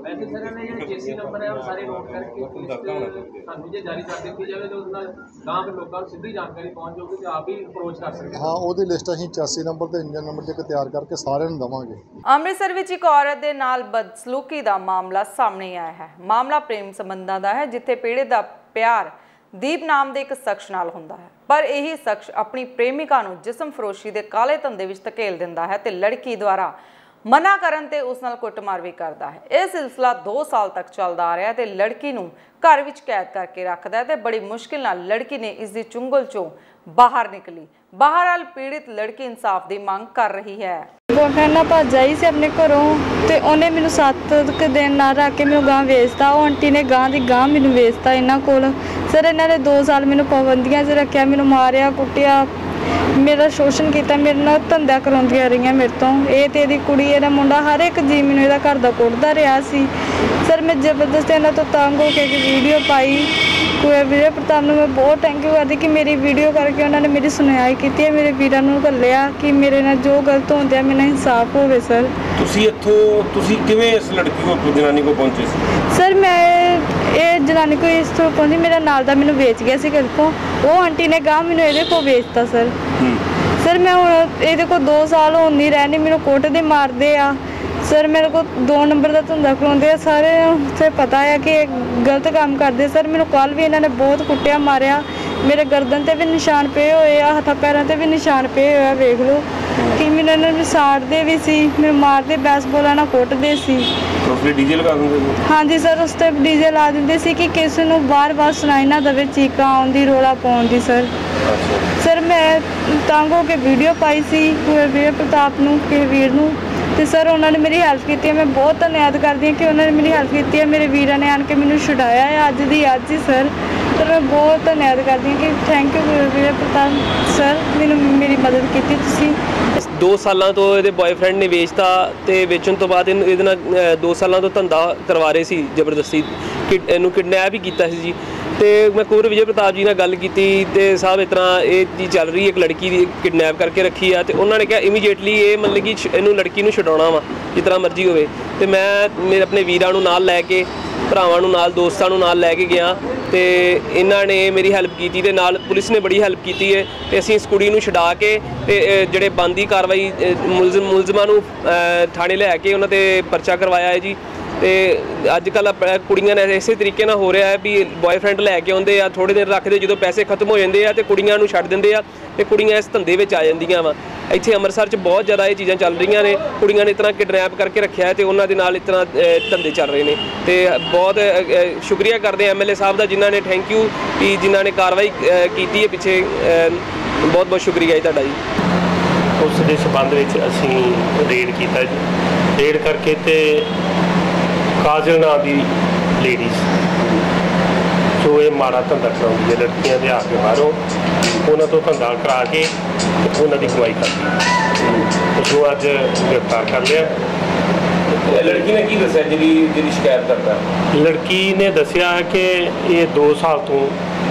ਵੈਸੇ ਸਰ ਇਹਨੇ ਜਿਹੜੇ ਜੇਸੀ ਨੰਬਰ ਹੈ ਉਹ ਸਾਰੇ ਨੋਟ ਕਰਕੇ ਸਾਨੂੰ ਜੇ ਜਾਰੀ ਕਰ ਦਿੱਤੀ ਜਾਵੇ ਤਾਂ ਉਹਦੇ ਨਾਲ ਗਾਂਹ ਦੇ ਲੋਕਾਂ ਨੂੰ ਸਿੱਧੀ ਜਾਣਕਾਰੀ ਪਹੁੰਚ ਜਾਊਗੀ ਤੇ ਆਪ ਹੀ ਅਪਰੋਚ ਕਰ ਸਕਦੇ। ਹਾਂ, ਉਹਦੀ ਲਿਸਟ ਅਸੀਂ 84 ਨੰਬਰ ਤੇ ਇੰਜਨ ਨੰਬਰ ਤੇ ਤਿਆਰ ਕਰਕੇ ਸਾਰਿਆਂ ਨੂੰ ਦੇਵਾਂਗੇ। ਅੰਮ੍ਰਿਤਸਰ ਵਿੱਚ ਇੱਕ ਔਰਤ ਦੇ ਨਾਲ ਬਦਸਲੂਕੀ ਦਾ ਮਾਮਲਾ ਸਾਹਮਣੇ ਆਇਆ ਹੈ। ਮਾਮਲਾ ਪ੍ਰੇਮ ਸੰਬੰਧਾਂ ਦਾ ਹੈ, ਜਿੱਥੇ ਪੀੜਤ ਦਾ ਪਿਆਰ ਦੀਪ ਨਾਮ ਦੇ ਇੱਕ ਸ਼ਖਸ ਨਾਲ ਹੁੰਦਾ ਹੈ, ਪਰ ਇਹੀ ਸ਼ਖਸ ਆਪਣੀ ਪ੍ਰੇਮਿਕਾ ਨੂੰ ਜਿਸਮ ਫਰੋਸ਼ੀ ਦੇ ਕਾਲੇ ਧੰਦੇ ਵਿੱਚ ਧਕੇਲ ਦਿੰਦਾ ਹੈ ਤੇ ਲੜਕੀ ਦੁਆਰਾ ਮਨਾ ਕਰਨ ਤੇ ਉਸ ਨਾਲ ਕੁੱਟਮਾਰ ਵੀ ਕਰਦਾ ਹੈ। ਇਹ ਸਿਲਸਿਲਾ 2 ਸਾਲ ਤੱਕ ਚੱਲਦਾ ਆ ਰਿਹਾ ਤੇ ਲੜਕੀ ਨੂੰ ਘਰ ਵਿੱਚ ਕੈਦ ਕਰਕੇ ਰੱਖਦਾ ਹੈ ਤੇ ਬੜੀ ਮੁਸ਼ਕਿਲ ਨਾਲ ਲੜਕੀ ਨੇ ਇਸ ਦੀ ਚੁੰਗਲ ਚੋਂ ਬਾਹਰ ਨਿਕਲੀ। ਬਹਰਾਲ ਪੀੜਿਤ ਲੜਕੀ ਇਨਸਾਫ ਦੀ ਮੰਗ ਕਰ ਰਹੀ ਹੈ। ਬॉयफ्रेंड ਨਾਲ ਭੱਜ ਆਈ ਸੀ ਆਪਣੇ ਘਰੋਂ ਤੇ ਉਹਨੇ ਮੈਨੂੰ 7 ਦਿਨ ਨਾਲ ਰੱਖ ਕੇ ਮੈਨੂੰ ਗਾਂ ਵੇਚਤਾ। ਉਹ ਆਂਟੀ ਨੇ ਗਾਂ ਦੀ ਗਾਂ ਮੈਨੂੰ ਵੇਚਤਾ ਇਹਨਾਂ ਕੋਲ। ਸਰ ਇਹਨਾਂ ਨੇ 2 ਸਾਲ ਮੈਨੂੰ ਪਾਬੰਦੀਆਂ 'ਚ ਰੱਖਿਆ, ਮੈਨੂੰ ਮਾਰਿਆ ਕੁੱਟਿਆ, ਮੇਰਾ ਸ਼ੋਸ਼ਣ ਕੀਤਾ, ਮੇਰੇ ਨਾਲ ਧੰਦਾ ਕਰਾਉਂਦੀਆਂ ਰਹੀਆਂ ਮੇਰੇ ਤੋਂ। ਇਹ ਤੇ ਇਹਦੀ ਕੁੜੀ, ਇਹਦਾ ਮੁੰਡਾ, ਹਰ ਇੱਕ ਜੀ ਮੈਨੂੰ ਇਹਦਾ ਘਰ ਦਾ ਕੁੱਟਦਾ ਰਿਹਾ ਸੀ। ਸਰ ਮੈਂ ਜ਼ਬਰਦਸਤੀ ਇਹਨਾਂ ਤੋਂ ਤੰਗ ਹੋ ਕੇ ਵੀਡੀਓ ਪਾਈ। ਕੋਈ ਵੀਰੇ ਪ੍ਰਤਾਪ ਨੂੰ ਮੈਂ ਬਹੁਤ ਥੈਂਕ ਯੂ ਕਰਦੀ ਕਿ ਮੇਰੀ ਵੀਡੀਓ ਕਰਕੇ ਉਹਨਾਂ ਨੇ ਮੇਰੀ ਸੁਣਵਾਈ ਕੀਤੀ ਹੈ, ਮੇਰੇ ਵੀਰਾਂ ਨੂੰ ਘੱਲਿਆ ਕਿ ਮੇਰੇ ਨਾਲ ਜੋ ਗਲਤ ਹੁੰਦਿਆ ਮੈਨੂੰ ਇਨਸਾਫ ਹੋਵੇ। ਸਰ ਤੁਸੀਂ ਕਿਵੇਂ ਇਸ ਲੜਕੀ ਕੋਲ, ਜਨਾਨੀ ਕੋਲ ਪਹੁੰਚੇ ਸੀ? ਸਰ ਮੈਂ ਇਹ ਜਨਾਨੀ ਕੋਲ ਇਸ ਤੋਂ ਪਹੁੰਚੀ, ਮੇਰੇ ਨਾਲ ਦਾ ਮੈਨੂੰ ਵੇਚ ਗਿਆ ਸੀ ਘਰ ਕੋਲ। ਉਹ ਆਂਟੀ ਨੇ ਗਾਂ ਮੈਨੂੰ ਇਹਦੇ ਕੋਲ ਵੇਚਤਾ। ਸਰ ਮੈਂ ਹੁਣ ਇਹਦੇ ਕੋਲ 2 ਸਾਲ ਹੋਣ ਨਹੀਂ ਰਹਿਣੀ, ਮੈਨੂੰ ਕੁੱਟਦੇ ਮਾਰਦੇ ਆ। ਸਰ ਮੇਰੇ ਕੋਲ 2 ਨੰਬਰ ਦਾ ਧੰਦਾ ਕਰਾਉਂਦੇ ਆ, ਸਾਰੇ ਉੱਥੇ ਪਤਾ ਹੈ ਕਿ ਗਲਤ ਕੰਮ ਕਰਦੇ। ਸਰ ਮੈਨੂੰ ਕੱਲ੍ਹ ਵੀ ਇਹਨਾਂ ਨੇ ਬਹੁਤ ਕੁੱਟਿਆ ਮਾਰਿਆ, ਮੇਰੇ ਗਰਦਨ 'ਤੇ ਵੀ ਨਿਸ਼ਾਨ ਪਏ ਹੋਏ ਆ, ਹੱਥਾਂ ਪੈਰਾਂ 'ਤੇ ਵੀ ਨਿਸ਼ਾਨ ਪਏ ਹੋਏ ਆ। ਵੇਖ ਲਓ ਕਿ ਮੈਨੂੰ ਇਹਨਾਂ ਨੂੰ ਸਾੜਦੇ ਵੀ ਸੀ, ਮੈਨੂੰ ਮਾਰਦੇ, ਬੈਸਬਾਲਾਂ ਨਾਲ ਕੁੱਟਦੇ ਸੀ। ਡੀਜ਼ੇ ਲਗਾ ਦਿੰਦੇ ਸੀ? ਹਾਂਜੀ ਸਰ, ਉਸ 'ਤੇ ਡੀਜ਼ੇ ਲਾ ਦਿੰਦੇ ਸੀ ਕਿ ਕਿਸੇ ਨੂੰ ਵਾਰ-ਵਾਰ ਸੁਣਾਈ ਨਾ ਦੇਵੇ ਚੀਕਾਂ ਆਉਣ ਦੀ, ਰੌਲਾ ਪਾਉਣ ਦੀ। ਸਰ ਮੈਂ ਤੰਗ ਹੋ ਕੇ ਵੀਡੀਓ ਪਾਈ ਸੀ ਵੀਰ ਪ੍ਰਤਾਪ ਨੂੰ, ਕਿਸੇ ਵੀਰ ਨੂੰ, ਤੇ ਸਰ ਉਹਨਾਂ ਨੇ ਮੇਰੀ ਹੈਲਪ ਕੀਤੀ ਹੈ। ਮੈਂ ਬਹੁਤ ਧੰਨਵਾਦ ਕਰਦੀ ਹਾਂ ਕਿ ਉਹਨਾਂ ਨੇ ਮੇਰੀ ਹੈਲਪ ਕੀਤੀ ਹੈ। ਮੇਰੇ ਵੀਰਾਂ ਨੇ ਆਣ ਕੇ ਮੈਨੂੰ ਛੁਡਾਇਆ ਹੈ ਅੱਜ ਦੀ ਅੱਜ ਹੀ। ਸਰ ਮੈਂ ਬਹੁਤ ਧੰਨਵਾਦ ਕਰਦੀ ਹਾਂ ਕਿ thank you Veer Pratap sir, ਮੈਨੂੰ ਮੇਰੀ ਮਦਦ ਕੀਤੀ ਤੁਸੀਂ। 2 ਸਾਲਾਂ ਤੋਂ ਇਹਦੇ ਬॉयਫ੍ਰੈਂਡ ਨੇ ਵੇਚਤਾ ਤੇ ਵੇਚਣ ਤੋਂ ਬਾਅਦ ਇਹਦੇ ਨਾਲ 2 ਸਾਲਾਂ ਤੋਂ ਧੰਦਾ ਕਰਵਾ ਰਹੇ ਸੀ ਜ਼ਬਰਦਸਤੀ ਇਹਨੂੰ ਕਿਡਨੈਪ ਹੀ ਕੀਤਾ ਸੀ ਜੀ। ਤੇ ਮੈਂ ਕੁਰ ਵਿਜੇ ਪ੍ਰਤਾਪ ਜੀ ਨਾਲ ਗੱਲ ਕੀਤੀ ਤੇ ਸਾਹਿਬ ਇਸ ਤਰ੍ਹਾਂ ਇਹ ਚੀਜ਼ ਚੱਲ ਰਹੀ ਹੈ, ਇੱਕ ਲੜਕੀ ਦੀ ਕਿਡਨੈਪ ਕਰਕੇ ਰੱਖੀ ਆ ਤੇ ਉਹਨਾਂ ਨੇ ਕਿਹਾ ਇਮੀਡੀਏਟਲੀ ਇਹ ਮਤਲਬ ਕਿ ਇਹਨੂੰ ਲੜਕੀ ਨੂੰ ਛਡਾਉਣਾ ਵਾ ਜਿਸ ਤਰ੍ਹਾਂ ਮਰਜ਼ੀ ਹੋਵੇ। ਤੇ ਮੈਂ ਮੇਰੇ ਆਪਣੇ ਵੀਰਾਂ ਨੂੰ ਨਾਲ ਲੈ ਕੇ, ਭਰਾਵਾਂ ਨੂੰ ਨਾਲ, ਦੋਸਤਾਂ ਨੂੰ ਨਾਲ ਲੈ ਕੇ ਗਿਆ ਤੇ ਇਹਨਾਂ ਨੇ ਮੇਰੀ ਹੈਲਪ ਕੀਤੀ ਤੇ ਨਾਲ ਪੁਲਿਸ ਨੇ ਬੜੀ ਹੈਲਪ ਕੀਤੀ ਹੈ ਤੇ ਅਸੀਂ ਇਸ ਕੁੜੀ ਨੂੰ ਛਡਾ ਕੇ ਤੇ ਜਿਹੜੇ ਬਣਦੀ ਕਾਰਵਾਈ ਮੁਲਜ਼ਮਾਂ ਨੂੰ ਥਾਣੇ ਲੈ ਕੇ ਉਹਨਾਂ ਤੇ ਪਰਚਾ ਕਰਵਾਇਆ ਹੈ ਜੀ। ਤੇ ਅੱਜ ਕੱਲ੍ਹ ਕੁੜੀਆਂ ਨੇ ਇਸੇ ਤਰੀਕੇ ਨਾਲ ਹੋ ਰਿਹਾ ਹੈ ਵੀ ਬॉयਫ੍ਰੈਂਡ ਲੈ ਕੇ ਆਉਂਦੇ ਆ, ਥੋੜ੍ਹੇ ਦਿਨ ਰੱਖਦੇ, ਜਦੋਂ ਪੈਸੇ ਖਤਮ ਹੋ ਜਾਂਦੇ ਆ ਤੇ ਕੁੜੀਆਂ ਨੂੰ ਛੱਡ ਦਿੰਦੇ ਆ ਤੇ ਕੁੜੀਆਂ ਇਸ ਧੰਦੇ ਵਿੱਚ ਆ ਜਾਂਦੀਆਂ ਵਾ। ਇੱਥੇ ਅੰਮ੍ਰਿਤਸਰ 'ਚ ਬਹੁਤ ਜ਼ਿਆਦਾ ਇਹ ਚੀਜ਼ਾਂ ਚੱਲ ਰਹੀਆਂ ਨੇ, ਕੁੜੀਆਂ ਨੇ ਇਸ ਤਰ੍ਹਾਂ ਕਿਡਨੈਪ ਕਰਕੇ ਰੱਖਿਆ ਤੇ ਉਹਨਾਂ ਦੇ ਨਾਲ ਇਸ ਤਰ੍ਹਾਂ ਧੰਦੇ ਚੱਲ ਰਹੇ ਨੇ। ਤੇ ਬਹੁਤ ਸ਼ੁਕਰੀਆ ਕਰਦੇ MLA ਸਾਹਿਬ ਦਾ, ਜਿਨ੍ਹਾਂ ਨੇ ਥੈਂਕ ਯੂ ਕਿ ਜਿਨ੍ਹਾਂ ਨੇ ਕਾਰਵਾਈ ਕੀਤੀ ਹੈ ਪਿੱਛੇ, ਬਹੁਤ ਬਹੁਤ ਸ਼ੁਕਰੀਆ ਜੀ ਤੁਹਾਡਾ ਜੀ। ਉਸ ਦੇ ਸੰਬੰਧ ਵਿੱਚ ਅਸੀਂ ਰੇਡ ਕੀਤਾ ਜੀ। ਰੇਡ ਕਰਕੇ ਤੇ ਕਾਜਲ ਨਾਂ ਦੀ ਲੇਡੀਜ਼ ਜੋ ਇਹ ਮਾੜਾ ਧੰਦਾ ਕਰਾਉਂਦੀ ਹੈ, ਲੜਕੀਆਂ ਦੇ ਆ ਕੇ ਬਾਹਰੋਂ ਉਹਨਾਂ ਤੋਂ ਧੰਦਾ ਕਰਾ ਕੇ ਉਹਨਾਂ ਦੀ ਕਮਾਈ ਕਰਦੀ, ਉਸ ਨੂੰ ਅੱਜ ਗ੍ਰਿਫਤਾਰ ਕਰ ਲਿਆ। ਲੜਕੀ ਨੇ ਕੀ ਦੱਸਿਆ ਜਿਹਦੀ ਸ਼ਿਕਾਇਤ ਕਰਦਾ? ਲੜਕੀ ਨੇ ਦੱਸਿਆ ਕਿ ਇਹ 2 ਸਾਲ ਤੋਂ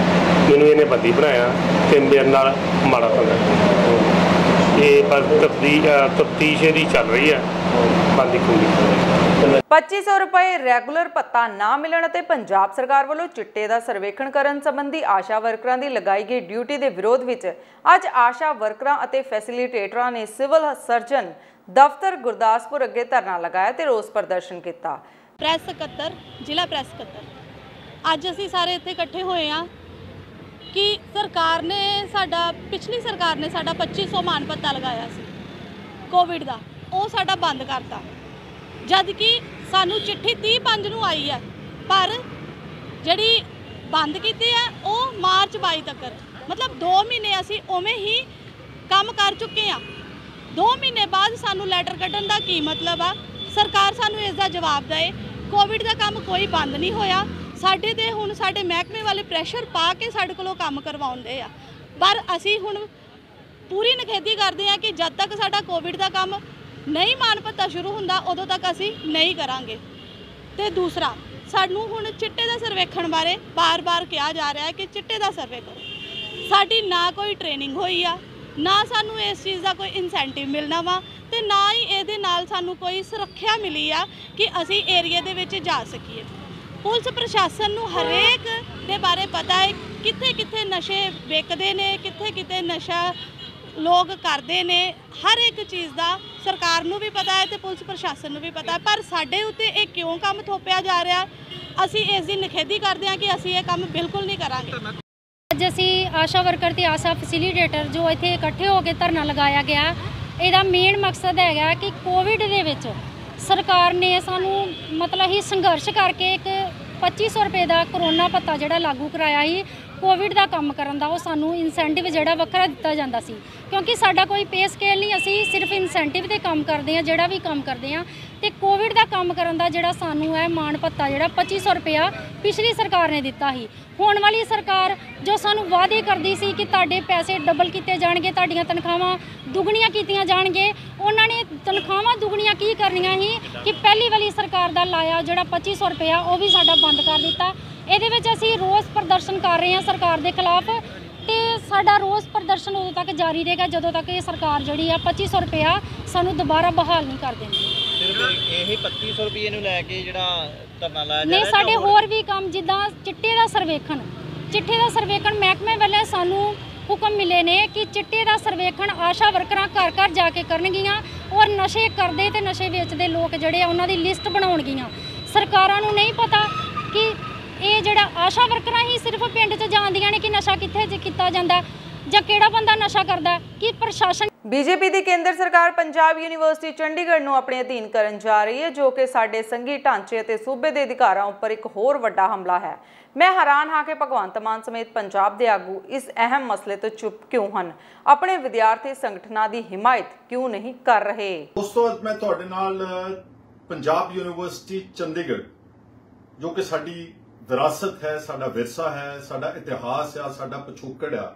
ਮੈਨੂੰ ਇਹਨੇ ਬੰਦੀ ਬਣਾਇਆ ਤੇ ਮੇਰੇ ਨਾਲ ਮਾੜਾ ਧੰਦਾ। ਇਹ ਬਸ ਤਫਤੀਸ਼ ਇਹਦੀ ਚੱਲ ਰਹੀ ਹੈ, ਬੰਦੀ ਖੁੱਲੀ। 2500 ਰੁਪਏ ਰੈਗੂਲਰ ਭੱਤਾ ਨਾ ਮਿਲਣ ਅਤੇ ਪੰਜਾਬ ਸਰਕਾਰ ਵੱਲੋਂ ਚਿੱਟੇ ਦਾ ਸਰਵੇਖਣ ਕਰਨ ਸੰਬੰਧੀ ਆਸ਼ਾ ਵਰਕਰਾਂ ਦੀ ਲਗਾਈ ਗਈ ਡਿਊਟੀ ਦੇ ਵਿਰੋਧ ਵਿੱਚ ਅੱਜ ਆਸ਼ਾ ਵਰਕਰਾਂ ਅਤੇ ਫੈਸਿਲੀਟੇਟਰਾਂ ਨੇ ਸਿਵਲ ਸਰਜਨ ਦਫ਼ਤਰ ਗੁਰਦਾਸਪੁਰ ਅੱਗੇ ਧਰਨਾ ਲਗਾਇਆ ਤੇ ਰੋਸ ਪ੍ਰਦਰਸ਼ਨ ਕੀਤਾ। ਪ੍ਰੈਸ ਸਕੱਤਰ, ਜ਼ਿਲ੍ਹਾ ਪ੍ਰੈਸ ਸਕੱਤਰ, ਅੱਜ ਅਸੀਂ ਸਾਰੇ ਇੱਥੇ ਇਕੱਠੇ ਹੋਏ ਹਾਂ ਕਿ ਸਰਕਾਰ ਨੇ ਪਿਛਲੀ ਸਰਕਾਰ ਨੇ ਸਾਡਾ 2500 ਮਾਨ ਭੱਤਾ ਲਗਾਇਆ ਸੀ ਕੋਵਿਡ ਦਾ, ਉਹ ਸਾਡਾ ਬੰਦ ਕਰਤਾ। ਜਦ ਕਿ ਸਾਨੂੰ ਚਿੱਠੀ 30/5 ਨੂੰ ਆਈ ਹੈ, ਪਰ ਜਿਹੜੀ ਬੰਦ ਕੀਤੀ ਹੈ ਉਹ ਮਾਰਚ 22 ਤੱਕ, ਮਤਲਬ 2 ਮਹੀਨੇ ਅਸੀਂ ਉਵੇਂ ਹੀ ਕੰਮ ਕਰ ਚੁੱਕੇ ਹਾਂ। 2 ਮਹੀਨੇ ਬਾਅਦ ਸਾਨੂੰ ਲੈਟਰ ਕੱਢਣ ਦਾ ਕੀ ਮਤਲਬ ਆ? ਸਰਕਾਰ ਸਾਨੂੰ ਇਸ ਦਾ ਜਵਾਬ ਦੇਵੇ। ਕੋਵਿਡ ਦਾ ਕੰਮ ਕੋਈ ਬੰਦ ਨਹੀਂ ਹੋਇਆ, ਸਾਡੇ ਤੇ ਹੁਣ ਸਾਡੇ ਮਹਿਕਮੇ ਵਾਲੇ ਪ੍ਰੈਸ਼ਰ ਪਾ ਕੇ ਸਾਡੇ ਕੋਲੋਂ ਕੰਮ ਕਰਵਾਉਂਦੇ ਆ, ਪਰ ਅਸੀਂ ਹੁਣ ਪੂਰੀ ਨਿਖੇਧੀ ਕਰਦੇ ਹਾਂ ਕਿ ਜਦ ਤੱਕ ਸਾਡਾ ਕੋਵਿਡ ਦਾ ਕੰਮ ਨਹੀਂ ਮਾਨ ਭੱਤਾ ਸ਼ੁਰੂ ਹੁੰਦਾ ਉਦੋਂ ਤੱਕ ਅਸੀਂ ਨਹੀਂ ਕਰਾਂਗੇ। ਤੇ ਦੂਸਰਾ, ਸਾਨੂੰ ਹੁਣ ਚਿੱਟੇ ਦਾ ਸਰਵੇਖਣ ਬਾਰੇ ਬਾਰ-ਬਾਰ ਕਿਹਾ ਜਾ ਰਿਹਾ ਹੈ ਕਿ ਚਿੱਟੇ ਦਾ ਸਰਵੇ ਕਰੋ। ਸਾਡੀ ਨਾ ਕੋਈ ਟ੍ਰੇਨਿੰਗ ਹੋਈ ਆ, ਨਾ ਸਾਨੂੰ ਇਸ ਚੀਜ਼ ਦਾ ਕੋਈ ਇਨਸੈਂਟਿਵ ਮਿਲਣਾ ਵਾ ਤੇ ਨਾ ਹੀ ਇਹਦੇ ਨਾਲ ਸਾਨੂੰ ਕੋਈ ਸੁਰੱਖਿਆ ਮਿਲੀ ਆ ਕਿ ਅਸੀਂ ਏਰੀਆ ਦੇ ਵਿੱਚ ਜਾ ਸਕੀਏ। ਪੁਲਿਸ ਪ੍ਰਸ਼ਾਸਨ ਨੂੰ ਹਰੇਕ ਦੇ ਬਾਰੇ ਪਤਾ ਹੈ, ਕਿੱਥੇ-ਕਿੱਥੇ ਨਸ਼ੇ ਵਿਕਦੇ ਨੇ, ਕਿੱਥੇ-ਕਿੱਥੇ ਨਸ਼ਾ ਲੋਕ ਕਰਦੇ ਨੇ, ਹਰ ਇੱਕ ਚੀਜ਼ ਦਾ ਸਰਕਾਰ ਨੂੰ ਵੀ ਪਤਾ ਹੈ ਤੇ ਪੁਲਿਸ ਪ੍ਰਸ਼ਾਸਨ ਨੂੰ ਵੀ ਪਤਾ ਹੈ, ਪਰ ਸਾਡੇ ਉੱਤੇ ਇਹ ਕਿਉਂ ਕੰਮ ਥੋਪਿਆ ਜਾ ਰਿਹਾ? ਅਸੀਂ ਇਸ ਦੀ ਨਿਖੇਧੀ ਕਰਦੇ ਹਾਂ ਕਿ ਅਸੀਂ ਇਹ ਕੰਮ ਬਿਲਕੁਲ ਨਹੀਂ ਕਰਾਂਗੇ। ਅੱਜ ਅਸੀਂ ਆਸ਼ਾ ਵਰਕਰ ਤੇ ਆਸ਼ਾ ਫੈਸਿਲੀਟੇਟਰ ਜੋ ਇੱਥੇ ਇਕੱਠੇ ਹੋ ਕੇ ਧਰਨਾ ਲਗਾਇਆ ਗਿਆ, ਇਹਦਾ ਮੇਨ ਮਕਸਦ ਹੈਗਾ ਕਿ ਕੋਵਿਡ ਦੇ ਵਿੱਚ ਸਰਕਾਰ ਨੇ ਸਾਨੂੰ ਮਤਲਬ ਹੀ ਸੰਘਰਸ਼ ਕਰਕੇ ਇੱਕ 2500 ਰੁਪਏ ਦਾ ਕਰੋਨਾ ਭੱਤਾ ਜਿਹੜਾ ਲਾਗੂ ਕਰਾਇਆ ਸੀ ਕੋਵਿਡ ਦਾ ਕੰਮ ਕਰਨ ਦਾ, ਉਹ ਸਾਨੂੰ ਇਨਸੈਂਟਿਵ ਜਿਹੜਾ ਵੱਖਰਾ ਦਿੱਤਾ ਜਾਂਦਾ ਸੀ, ਕਿਉਂਕਿ ਸਾਡਾ ਕੋਈ ਪੇ ਸਕੇਲ ਨਹੀਂ, ਅਸੀਂ ਸਿਰਫ ਇਨਸੈਂਟਿਵ ਤੇ ਕੰਮ ਕਰਦੇ ਹਾਂ, ਜਿਹੜਾ ਵੀ ਕੰਮ ਕਰਦੇ ਹਾਂ। ਤੇ ਕੋਵਿਡ ਦਾ ਕੰਮ ਕਰਨ ਦਾ ਜਿਹੜਾ ਸਾਨੂੰ ਹੈ ਮਾਣ ਭੱਤਾ ਜਿਹੜਾ 2500 ਰੁਪਇਆ ਪਿਛਲੀ ਸਰਕਾਰ ਨੇ ਦਿੱਤਾ ਸੀ। ਹੋਣ ਵਾਲੀ ਸਰਕਾਰ ਜੋ ਸਾਨੂੰ ਵਾਅਦੇ ਕਰਦੀ ਸੀ ਕਿ ਤੁਹਾਡੇ ਪੈਸੇ ਡਬਲ ਕੀਤੇ ਜਾਣਗੇ, ਤੁਹਾਡੀਆਂ ਤਨਖਾਹਾਂ ਦੁੱਗਣੀਆਂ ਕੀਤੀਆਂ ਜਾਣਗੇ, ਉਹਨਾਂ ਨੇ ਤਨਖਾਹਾਂ ਦੁੱਗਣੀਆਂ ਕੀ ਕਰਨੀਆਂ ਸੀ ਕਿ ਪਹਿਲੀ ਵਾਲੀ ਸਰਕਾਰ ਦਾ ਲਾਇਆ ਜਿਹੜਾ 2500 ਰੁਪਇਆ ਉਹ ਵੀ ਸਾਡਾ ਬੰਦ ਕਰ ਦਿੱਤਾ। ਇਹਦੇ ਵਿੱਚ ਅਸੀਂ ਰੋਸ ਪ੍ਰਦਰਸ਼ਨ ਕਰ ਰਹੇ ਹਾਂ ਸਰਕਾਰ ਦੇ ਖਿਲਾਫ, ਤੇ ਸਾਡਾ ਰੋਸ ਪ੍ਰਦਰਸ਼ਨ ਉਦੋਂ ਤੱਕ ਜਾਰੀ ਰਹੇਗਾ ਜਦੋਂ ਤੱਕ ਇਹ ਸਰਕਾਰ ਜਿਹੜੀ ਆ 2500 ਰੁਪਇਆ ਸਾਨੂੰ ਦੁਬਾਰਾ ਬਹਾਲ ਨਹੀਂ ਕਰ ਦਿੰਦੀ। ਇਹ 2500 ਰੁਪਏ ਨੂੰ ਲੈ ਕੇ ਜਿਹੜਾ ਧਰਨਾ ਲਾਇਆ ਜਾ ਨਹੀਂ, ਸਾਡੇ ਹੋਰ ਵੀ ਕੰਮ ਜਿੱਦਾਂ ਚਿੱਟੇ ਦਾ ਸਰਵੇਖਣ ਮਹਿਕਮੇ ਵੱਲੋਂ ਸਾਨੂੰ ਹੁਕਮ ਮਿਲੇ ਨੇ ਕਿ ਚਿੱਟੇ ਦਾ ਸਰਵੇਖਣ ਆਸ਼ਾ ਵਰਕਰਾਂ ਘਰ ਘਰ ਜਾ ਕੇ ਕਰਨਗੀਆਂ ਔਰ ਨਸ਼ੇ ਕਰਦੇ ਤੇ ਨਸ਼ੇ ਵੇਚਦੇ ਲੋਕ ਜਿਹੜੇ ਆ ਉਹਨਾਂ ਦੀ ਲਿਸਟ ਬਣਾਉਣਗੀਆਂ। ਸਰਕਾਰਾਂ ਨੂੰ ਨਹੀਂ ਪਤਾ ਕਿ ਇਹ ਜਿਹੜਾ ਆਸ਼ਾ ਵਰਕਰਾਂ ਹੀ ਸਿਰਫ ਪਿੰਡ 'ਚ ਜਾਂਦੀਆਂ ਨੇ ਕਿ ਨਸ਼ਾ ਕਿੱਥੇ ਕੀਤਾ ਜਾਂਦਾ ਜਾਂ ਕਿਹੜਾ ਬੰਦਾ ਨਸ਼ਾ ਕਰਦਾ, ਕਿ ਪ੍ਰਸ਼ਾਸਨ। ਬੀਜੇਪੀ ਦੀ ਕੇਂਦਰ ਸਰਕਾਰ ਪੰਜਾਬ ਯੂਨੀਵਰਸਿਟੀ ਚੰਡੀਗੜ੍ਹ ਨੂੰ ਆਪਣੇ ਅਧੀਨ ਕਰਨ ਜਾ ਰਹੀ ਹੈ, ਜੋ ਕਿ ਸਾਡੇ ਸੰਘੀ ਢਾਂਚੇ ਅਤੇ ਸੂਬੇ ਦੇ ਅਧਿਕਾਰਾਂ ਉੱਪਰ ਇੱਕ ਹੋਰ ਵੱਡਾ ਹਮਲਾ ਹੈ। ਮੈਂ ਹੈਰਾਨ ਹਾਂ ਕਿ ਭਗਵੰਤ ਮਾਨ ਸਮੇਤ ਪੰਜਾਬ ਦੇ ਆਗੂ ਇਸ ਅਹਿਮ ਮਸਲੇ ਤੋਂ ਚੁੱਪ ਕਿਉਂ ਹਨ, ਆਪਣੇ ਵਿਦਿਆਰਥੀ ਸੰਗਠਨਾਂ ਦੀ ਹਿਮਾਇਤ ਕਿਉਂ ਨਹੀਂ ਕਰ ਰਹੇ। ਦੋਸਤੋ, ਮੈਂ ਤੁਹਾਡੇ ਨਾਲ ਪੰਜਾਬ ਯੂਨੀਵਰਸਿਟੀ ਚੰਡੀਗੜ੍ਹ ਜੋ ਕਿ ਸਾਡੀ ਵਿਰਾਸਤ ਹੈ, ਸਾਡਾ ਵਿਰਸਾ ਹੈ, ਸਾਡਾ ਇਤਿਹਾਸ ਹੈ, ਸਾਡਾ ਪਿਛੋਕੜ ਆ,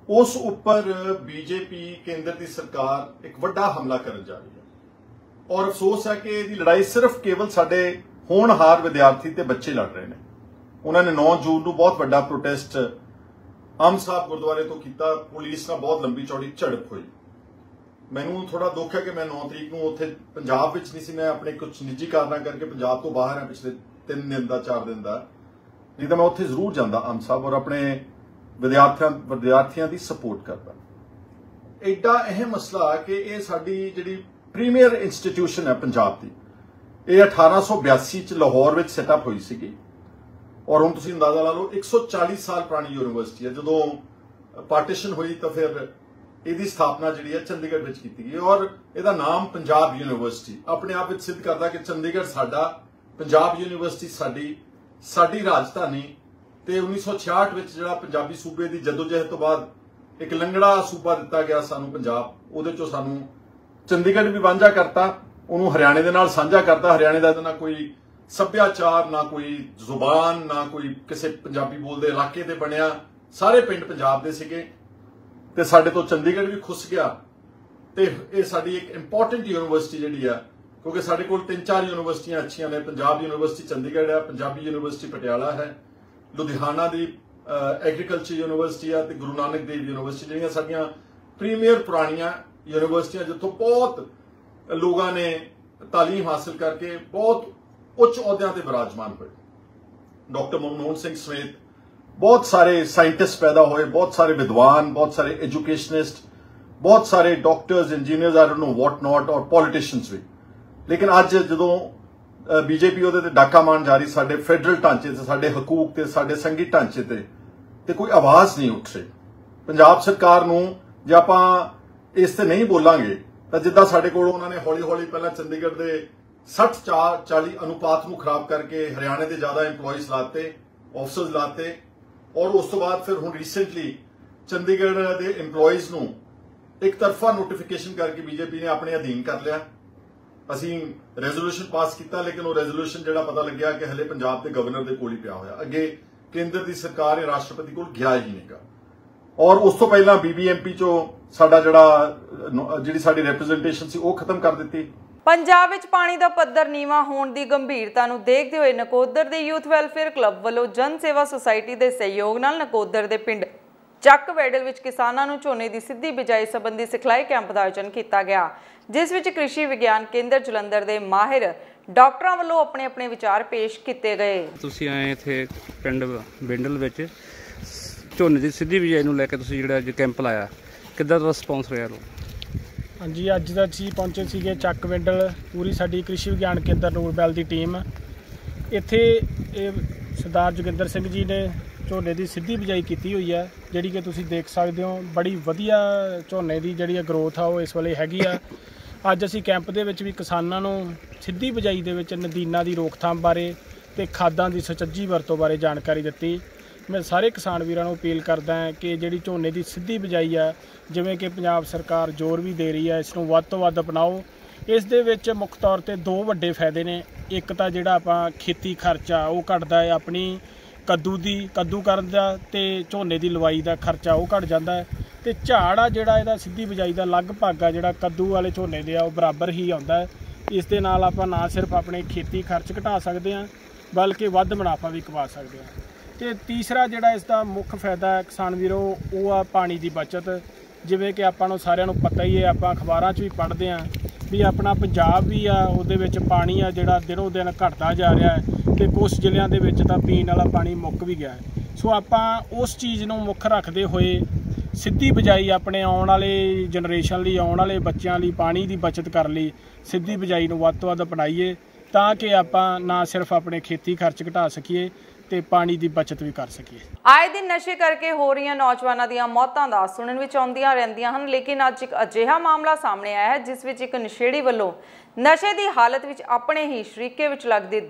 ਉਸ ਉੱਪਰ ਬੀਜੇਪੀ ਕੇਂਦਰ ਦੀ ਸਰਕਾਰ ਇੱਕ ਵੱਡਾ ਹਮਲਾ ਕਰਨ ਜਾ ਰਹੀ ਹੈ। ਔਰ ਅਫਸੋਸ ਹੈ ਕਿ ਇਹਦੀ ਲੜਾਈ ਸਿਰਫ ਕੇਵਲ ਸਾਡੇ ਹੋਣਹਾਰ ਵਿਦਿਆਰਥੀ ਤੇ ਬੱਚੇ ਲੜ ਰਹੇ ਨੇ। ਉਹਨਾਂ ਨੇ 9 ਜੂਨ ਨੂੰ ਬਹੁਤ ਵੱਡਾ ਪ੍ਰੋਟੈਸਟ ਅੰਬ ਸਾਹਿਬ ਗੁਰਦੁਆਰੇ ਤੋਂ ਕੀਤਾ। ਪੁਲਿਸ ਨਾਲ ਬਹੁਤ ਲੰਬੀ ਚੌੜੀ ਝੜਪ ਹੋਈ। ਮੈਨੂੰ ਥੋੜਾ ਦੁੱਖ ਹੈ ਕਿ ਮੈਂ 9 ਤਰੀਕ ਨੂੰ ਉੱਥੇ ਪੰਜਾਬ ਵਿੱਚ ਨਹੀਂ ਸੀ। ਮੈਂ ਆਪਣੇ ਕੁਝ ਨਿੱਜੀ ਕਾਰਨਾਂ ਕਰਕੇ ਪੰਜਾਬ ਤੋਂ ਬਾਹਰ ਹਾਂ ਪਿਛਲੇ 3 ਦਿਨ ਦਾ 4 ਦਿਨ ਦਾ, ਨਹੀਂ ਤਾਂ ਮੈਂ ਉੱਥੇ ਜ਼ਰੂਰ ਜਾਂਦਾ ਅੰਬ ਸਾਹਿਬ ਔਰ ਆਪਣੇ ਵਿਦਿਆਰਥੀਆਂ ਦੀ ਸਪੋਰਟ ਕਰਦਾ। ਐਡਾ ਅਹਿਮ ਮਸਲਾ ਕਿ ਇਹ ਸਾਡੀ ਜਿਹੜੀ ਪ੍ਰੀਮੀਅਰ ਇੰਸਟੀਟਿਊਸ਼ਨ ਹੈ ਪੰਜਾਬ ਦੀ, ਇਹ 1882 ਚ ਲਾਹੌਰ ਵਿੱਚ ਸੈਟਅਪ ਹੋਈ ਸੀਗੀ ਔਰ ਹੁਣ ਤੁਸੀਂ ਅੰਦਾਜ਼ਾ ਲਾ ਲਓ 140 ਸਾਲ ਪੁਰਾਣੀ ਯੂਨੀਵਰਸਿਟੀ ਹੈ। ਜਦੋਂ ਪਾਰਟੀਸ਼ਨ ਹੋਈ ਤਾਂ ਫਿਰ ਇਹਦੀ ਸਥਾਪਨਾ ਜਿਹੜੀ ਹੈ ਚੰਡੀਗੜ੍ਹ ਵਿੱਚ ਕੀਤੀ ਗਈ ਔਰ ਇਹਦਾ ਨਾਮ ਪੰਜਾਬ ਯੂਨੀਵਰਸਿਟੀ ਆਪਣੇ ਆਪ ਵਿੱਚ ਸਿੱਧ ਕਰਦਾ ਕਿ ਚੰਡੀਗੜ੍ਹ ਸਾਡਾ, ਪੰਜਾਬ ਯੂਨੀਵਰਸਿਟੀ ਸਾਡੀ ਰਾਜਧਾਨੀ। ਤੇ 1966 ਵਿੱਚ ਜਿਹੜਾ ਪੰਜਾਬੀ ਸੂਬੇ ਦੀ ਜਦੋਜਹਿਦ ਤੋਂ ਬਾਅਦ ਇੱਕ ਲੰਗੜਾ ਸੂਬਾ ਦਿੱਤਾ ਗਿਆ ਸਾਨੂੰ ਪੰਜਾਬ, ਉਹਦੇ ਚੋਂ ਸਾਨੂੰ ਚੰਡੀਗੜ੍ਹ ਵੀ ਵਾਂਝਾ ਕਰਤਾ, ਉਹਨੂੰ ਹਰਿਆਣੇ ਦੇ ਨਾਲ ਸਾਂਝਾ ਕਰਤਾ। ਹਰਿਆਣੇ ਦਾ ਨਾ ਕੋਈ ਸੱਭਿਆਚਾਰ, ਨਾ ਕੋਈ ਜ਼ੁਬਾਨ, ਨਾ ਕੋਈ ਕਿਸੇ ਪੰਜਾਬੀ ਬੋਲਦੇ ਇਲਾਕੇ ਤੇ ਬਣਿਆ, ਸਾਰੇ ਪਿੰਡ ਪੰਜਾਬ ਦੇ ਸੀਗੇ ਤੇ ਸਾਡੇ ਤੋਂ ਚੰਡੀਗੜ੍ਹ ਵੀ ਖੁੱਸ ਗਿਆ। ਤੇ ਇਹ ਸਾਡੀ ਇੱਕ ਇੰਪੋਰਟੈਂਟ ਯੂਨੀਵਰਸਿਟੀ ਜਿਹੜੀ ਆ, ਕਿਉਂਕਿ ਸਾਡੇ ਕੋਲ 3-4 ਯੂਨੀਵਰਸਿਟੀਆਂ ਅੱਛੀਆਂ ਨੇ। ਪੰਜਾਬ ਯੂਨੀਵਰਸਿਟੀ ਚੰਡੀਗੜ੍ਹ ਹੈ, ਪੰਜਾਬੀ ਯੂਨੀਵਰਸਿਟੀ ਪਟਿਆਲਾ ਹੈ, ਲੁਧਿਆਣਾ ਦੀ ਐਗਰੀਕਲਚਰ ਯੂਨੀਵਰਸਿਟੀ ਆ ਤੇ ਗੁਰੂ ਨਾਨਕ ਦੇਵ ਯੂਨੀਵਰਸਿਟੀ, ਜਿਹੜੀਆਂ ਸਾਡੀਆਂ ਪ੍ਰੀਮੀਅਰ ਪੁਰਾਣੀਆਂ ਯੂਨੀਵਰਸਿਟੀਆਂ ਜਿੱਥੋਂ ਬਹੁਤ ਲੋਕਾਂ ਨੇ ਤਾਲੀਮ ਹਾਸਲ ਕਰਕੇ ਬਹੁਤ ਉੱਚ ਅਹੁਦਿਆਂ ਤੇ ਵਿਰਾਜਮਾਨ ਹੋਏ। ਡਾਕਟਰ ਮਨਮੋਹਨ ਸਿੰਘ ਸਮੇਤ ਬਹੁਤ ਸਾਰੇ ਸਾਇੰਟਿਸਟ ਪੈਦਾ ਹੋਏ, ਬਹੁਤ ਸਾਰੇ ਵਿਦਵਾਨ, ਬਹੁਤ ਸਾਰੇ ਐਜੂਕੇਸ਼ਨਿਸਟ, ਬਹੁਤ ਸਾਰੇ doctors, engineers, I don't know what not, ਔਰ ਪੋਲੀਟੀਸ਼ੀਅਨਸ ਵੀ। ਲੇਕਿਨ ਅੱਜ ਜਦੋਂ ਬੀਜੇਪੀ ਉਹਦੇ ਤੇ ਡਾਕਾ ਮਾਰਨ ਜਾ ਰਹੀ ਸਾਡੇ ਫੈਡਰਲ ਢਾਂਚੇ ਤੇ, ਸਾਡੇ ਹਕੂਕ ਤੇ, ਸਾਡੇ ਸੰਘੀ ਢਾਂਚੇ ਤੇ ਕੋਈ ਆਵਾਜ਼ ਨਹੀਂ ਉੱਠ ਰਹੀ। ਪੰਜਾਬ ਸਰਕਾਰ ਨੂੰ ਜੇ ਆਪਾਂ ਇਸ ਤੇ ਨਹੀਂ ਬੋਲਾਂਗੇ ਤਾਂ ਜਿੱਦਾਂ ਸਾਡੇ ਕੋਲ ਉਹਨਾਂ ਨੇ ਹੌਲੀ-ਹੌਲੀ ਪਹਿਲਾਂ ਚੰਡੀਗੜ੍ਹ ਦੇ 60-40 ਅਨੁਪਾਤ ਨੂੰ ਖਰਾਬ ਕਰਕੇ ਹਰਿਆਣੇ ਦੇ ਜ਼ਿਆਦਾ EMPLOYEES ਲਾਤੇ, ਆਫਿਸਰਸ ਲਾਤੇ ਔਰ ਉਸ ਤੋਂ ਬਾਅਦ ਫਿਰ ਹੁਣ ਰੀਸੈਂਟਲੀ ਚੰਡੀਗੜ੍ਹ ਦੇ EMPLOYEES ਨੂੰ ਇੱਕ ਤਰਫਾ ਨੋਟੀਫਿਕੇਸ਼ਨ ਕਰਕੇ ਬੀਜੇਪੀ ਨੇ ਆਪਣੇ ਅਧੀਨ ਕਰ ਲਿਆ। ਅਸੀਂ ਰੈਜ਼ੋਲੂਸ਼ਨ ਪਾਸ ਕੀਤਾ ਲੇਕਿਨ ਉਹ ਰੈਜ਼ੋਲੂਸ਼ਨ ਜਿਹੜਾ ਪਤਾ ਲੱਗਿਆ ਕਿ ਹਲੇ ਪੰਜਾਬ ਦੇ ਗਵਰਨਰ ਦੇ ਕੋਲ ਹੀ ਪਿਆ ਹੋਇਆ, ਅੱਗੇ ਕੇਂਦਰ ਦੀ ਸਰਕਾਰ ਜਾਂ ਰਾਸ਼ਟਰਪਤੀ ਕੋਲ ਗਿਆ ਹੀ ਨਹੀਂਗਾ। ਔਰ ਉਸ ਤੋਂ ਪਹਿਲਾਂ BBMP ਚੋਂ ਸਾਡਾ ਜਿਹੜੀ ਸਾਡੀ ਰਿਪਰੈਜ਼ੈਂਟੇਸ਼ਨ ਸੀ ਉਹ ਖਤਮ ਕਰ ਦਿੱਤੀ। ਪੰਜਾਬ ਵਿੱਚ ਪਾਣੀ ਦਾ ਪੱਧਰ ਨੀਵਾਂ ਹੋਣ ਦੀ ਗੰਭੀਰਤਾ ਨੂੰ ਦੇਖਦੇ ਹੋਏ ਨਕੋਦਰ ਦੇ ਯੂਥ ਵੈਲਫੇਅਰ ਕਲੱਬ ਵੱਲੋਂ ਜਨ ਸੇਵਾ ਸੁਸਾਇਟੀ ਦੇ ਸਹਿਯੋਗ ਨਾਲ ਨਕੋਦਰ ਦੇ ਪਿੰਡ ਚੱਕ ਵੈਡਲ ਵਿੱਚ ਕਿਸਾਨਾਂ ਨੂੰ ਝੋਨੇ ਦੀ ਸਿੱਧੀ ਬਿਜਾਈ ਸੰਬੰਧੀ ਸਿਖਲਾਈ ਕੈਂਪ ਦਾ ਆਯੋਜਨ ਕੀਤਾ ਗਿਆ, ਜਿਸ ਵਿੱਚ ਕ੍ਰਿਸ਼ੀ ਵਿਗਿਆਨ ਕੇਂਦਰ ਜਲੰਧਰ ਦੇ ਮਾਹਿਰ ਡਾਕਟਰਾਂ ਵੱਲੋਂ ਆਪਣੇ ਵਿਚਾਰ ਪੇਸ਼ ਕੀਤੇ ਗਏ। ਤੁਸੀਂ ਆਏ ਇੱਥੇ ਪਿੰਡ ਬਿੰਡਲ ਵਿੱਚ ਝੋਨੇ ਦੀ ਸਿੱਧੀ ਬਿਜਾਈ ਨੂੰ ਲੈ ਕੇ ਤੁਸੀਂ ਜਿਹੜਾ ਅੱਜ ਕੈਂਪ ਲਾਇਆ, ਕਿੱਦਾਂ ਦਾ ਰਿਸਪੌਂਸ ਰਿਹਾ? ਹਾਂਜੀ, ਅੱਜ ਦਾ ਅਸੀਂ ਪਹੁੰਚੇ ਸੀਗੇ ਚੱਕ ਵੈਡਲ, ਪੂਰੀ ਸਾਡੀ ਕ੍ਰਿਸ਼ੀ ਵਿਗਿਆਨ ਕੇਂਦਰ ਨੂਰਬੈਲ ਦੀ ਟੀਮ। ਇੱਥੇ ਇਹ ਸਰਦਾਰ ਜੋਗਿੰਦਰ ਸਿੰਘ ਜੀ ਨੇ ਝੋਨੇ ਦੀ ਸਿੱਧੀ ਬਿਜਾਈ ਕੀਤੀ ਹੋਈ ਹੈ, ਜਿਹੜੀ ਕਿ ਤੁਸੀਂ ਦੇਖ ਸਕਦੇ ਹੋ। ਬੜੀ ਵਧੀਆ ਝੋਨੇ ਦੀ ਜਿਹੜੀ ਗਰੋਥ ਆ ਉਹ ਇਸ ਵੇਲੇ ਹੈਗੀ ਆ। ਅੱਜ ਅਸੀਂ ਕੈਂਪ ਦੇ ਵਿੱਚ ਵੀ ਕਿਸਾਨਾਂ ਨੂੰ ਸਿੱਧੀ ਬਿਜਾਈ ਦੇ ਵਿੱਚ ਨਦੀਨਾਂ ਦੀ ਰੋਕਥਾਮ ਬਾਰੇ ਤੇ ਖਾਦਾਂ ਦੀ ਸੁਚੱਜੀ ਵਰਤੋਂ ਬਾਰੇ ਜਾਣਕਾਰੀ ਦਿੱਤੀ। ਮੈਂ ਸਾਰੇ ਕਿਸਾਨ ਵੀਰਾਂ ਨੂੰ ਅਪੀਲ ਕਰਦਾ ਹਾਂ ਕਿ ਜਿਹੜੀ ਝੋਨੇ ਦੀ ਸਿੱਧੀ ਬਿਜਾਈ ਆ, ਜਿਵੇਂ ਕਿ ਪੰਜਾਬ ਸਰਕਾਰ ਜ਼ੋਰ ਵੀ ਦੇ ਰਹੀ ਹੈ, ਇਸ ਨੂੰ ਵੱਧ ਤੋਂ ਵੱਧ ਅਪਣਾਓ। ਇਸ ਦੇ ਵਿੱਚ ਮੁੱਖ ਤੌਰ ਤੇ 2 ਵੱਡੇ ਫਾਇਦੇ ਨੇ। ਇੱਕ ਤਾਂ ਜਿਹੜਾ ਆਪਾਂ ਖੇਤੀ ਖਰਚਾ ਉਹ ਘਟਦਾ ਹੈ, ਆਪਣੀ ਕੱਦੂ ਕਰਨ ਦਾ ਤੇ ਝੋਨੇ ਦੀ ਲਵਾਈ ਦਾ ਖਰਚਾ ਉਹ ਘਟ ਜਾਂਦਾ ਹੈ, ਤੇ ਝਾੜ ਆ ਜਿਹੜਾ ਇਹਦਾ ਸਿੱਧੀ ਬਿਜਾਈ ਦਾ ਲਗਭਗ ਆ ਜਿਹੜਾ ਕੱਦੂ ਵਾਲੇ ਝੋਨੇ ਦੇ ਆ ਉਹ ਬਰਾਬਰ ਹੀ ਆਉਂਦਾ ਹੈ। ਇਸ ਦੇ ਨਾਲ ਆਪਾਂ ਨਾ ਸਿਰਫ ਆਪਣੇ ਖੇਤੀ ਖਰਚ ਘਟਾ ਸਕਦੇ ਹਾਂ ਬਲਕਿ ਵੱਧ ਮੁਨਾਫਾ ਵੀ ਕਮਾ ਸਕਦੇ ਹਾਂ। ਤੇ ਤੀਸਰਾ ਜਿਹੜਾ ਇਸ ਦਾ ਮੁੱਖ ਫਾਇਦਾ ਹੈ ਕਿਸਾਨ ਵੀਰੋ, ਉਹ ਆ ਪਾਣੀ ਦੀ ਬਚਤ। ਜਿਵੇਂ ਕਿ ਆਪਾਂ ਨੂੰ ਸਾਰਿਆਂ ਨੂੰ ਪਤਾ ਹੀ ਹੈ, ਆਪਾਂ ਅਖਬਾਰਾਂ 'ਚ ਵੀ ਪੜ੍ਹਦੇ ਹਾਂ ਵੀ ਆਪਣਾ ਪੰਜਾਬ ਵੀ ਆ ਉਹਦੇ ਵਿੱਚ ਪਾਣੀ ਆ ਜਿਹੜਾ ਦਿਨੋਂ ਦਿਨ ਘਟਦਾ ਜਾ ਰਿਹਾ ਹੈ, ਤੇ ਕੁਝ ਜ਼ਿਲ੍ਹਿਆਂ ਦੇ ਵਿੱਚ ਤਾਂ ਪੀਣ ਵਾਲਾ ਪਾਣੀ ਮੁੱਕ ਵੀ ਗਿਆ ਹੈ। ਸੋ ਆਪਾਂ ਉਸ ਚੀਜ਼ ਨੂੰ ਮੁੱਖ ਰੱਖਦੇ ਹੋਏ ਸਿੱਧੀ ਬਿਜਾਈ ਆਪਣੇ ਆਉਣ ਵਾਲੇ ਜਨਰੇਸ਼ਨ ਲਈ, ਆਉਣ ਵਾਲੇ ਬੱਚਿਆਂ ਲਈ ਪਾਣੀ ਦੀ ਬਚਤ ਕਰਨ ਲਈ ਸਿੱਧੀ ਬਿਜਾਈ ਨੂੰ ਵੱਧ ਤੋਂ ਵੱਧ ਅਪਣਾਈਏ, ਤਾਂ ਕਿ ਆਪਾਂ ਨਾ ਸਿਰਫ ਆਪਣੇ ਖੇਤੀ ਖਰਚ ਘਟਾ ਸਕੀਏ ਤੇ ਪਾਣੀ ਦੀ ਬਚਤ ਵੀ ਕਰ ਸਕੀਏ। ਆਏ ਦਿਨ ਨਸ਼ੇ ਕਰਕੇ ਹੋ ਰਹੀਆਂ ਨੌਜਵਾਨਾਂ ਦੀਆਂ ਮੌਤਾਂ ਦਾ ਸੁਣਨ ਵਿੱਚ ਆਉਂਦੀਆਂ ਰਹਿੰਦੀਆਂ ਹਨ, ਲੇਕਿਨ ਅੱਜ ਇੱਕ ਅਜਿਹਾ ਮਾਮਲਾ ਸਾਹਮਣੇ ਆਇਆ ਹੈ ਜਿਸ ਵਿੱਚ ਇੱਕ ਨਸ਼ੇੜੀ ਵੱਲੋਂ ਨਸ਼ੇ ਦੀ ਹਾਲਤ ਵਿੱਚ ਆਪਣੇ ਹੀ ਸ਼ਰੀਕੇ ਵਿੱਚ ਲੱਗਦੀ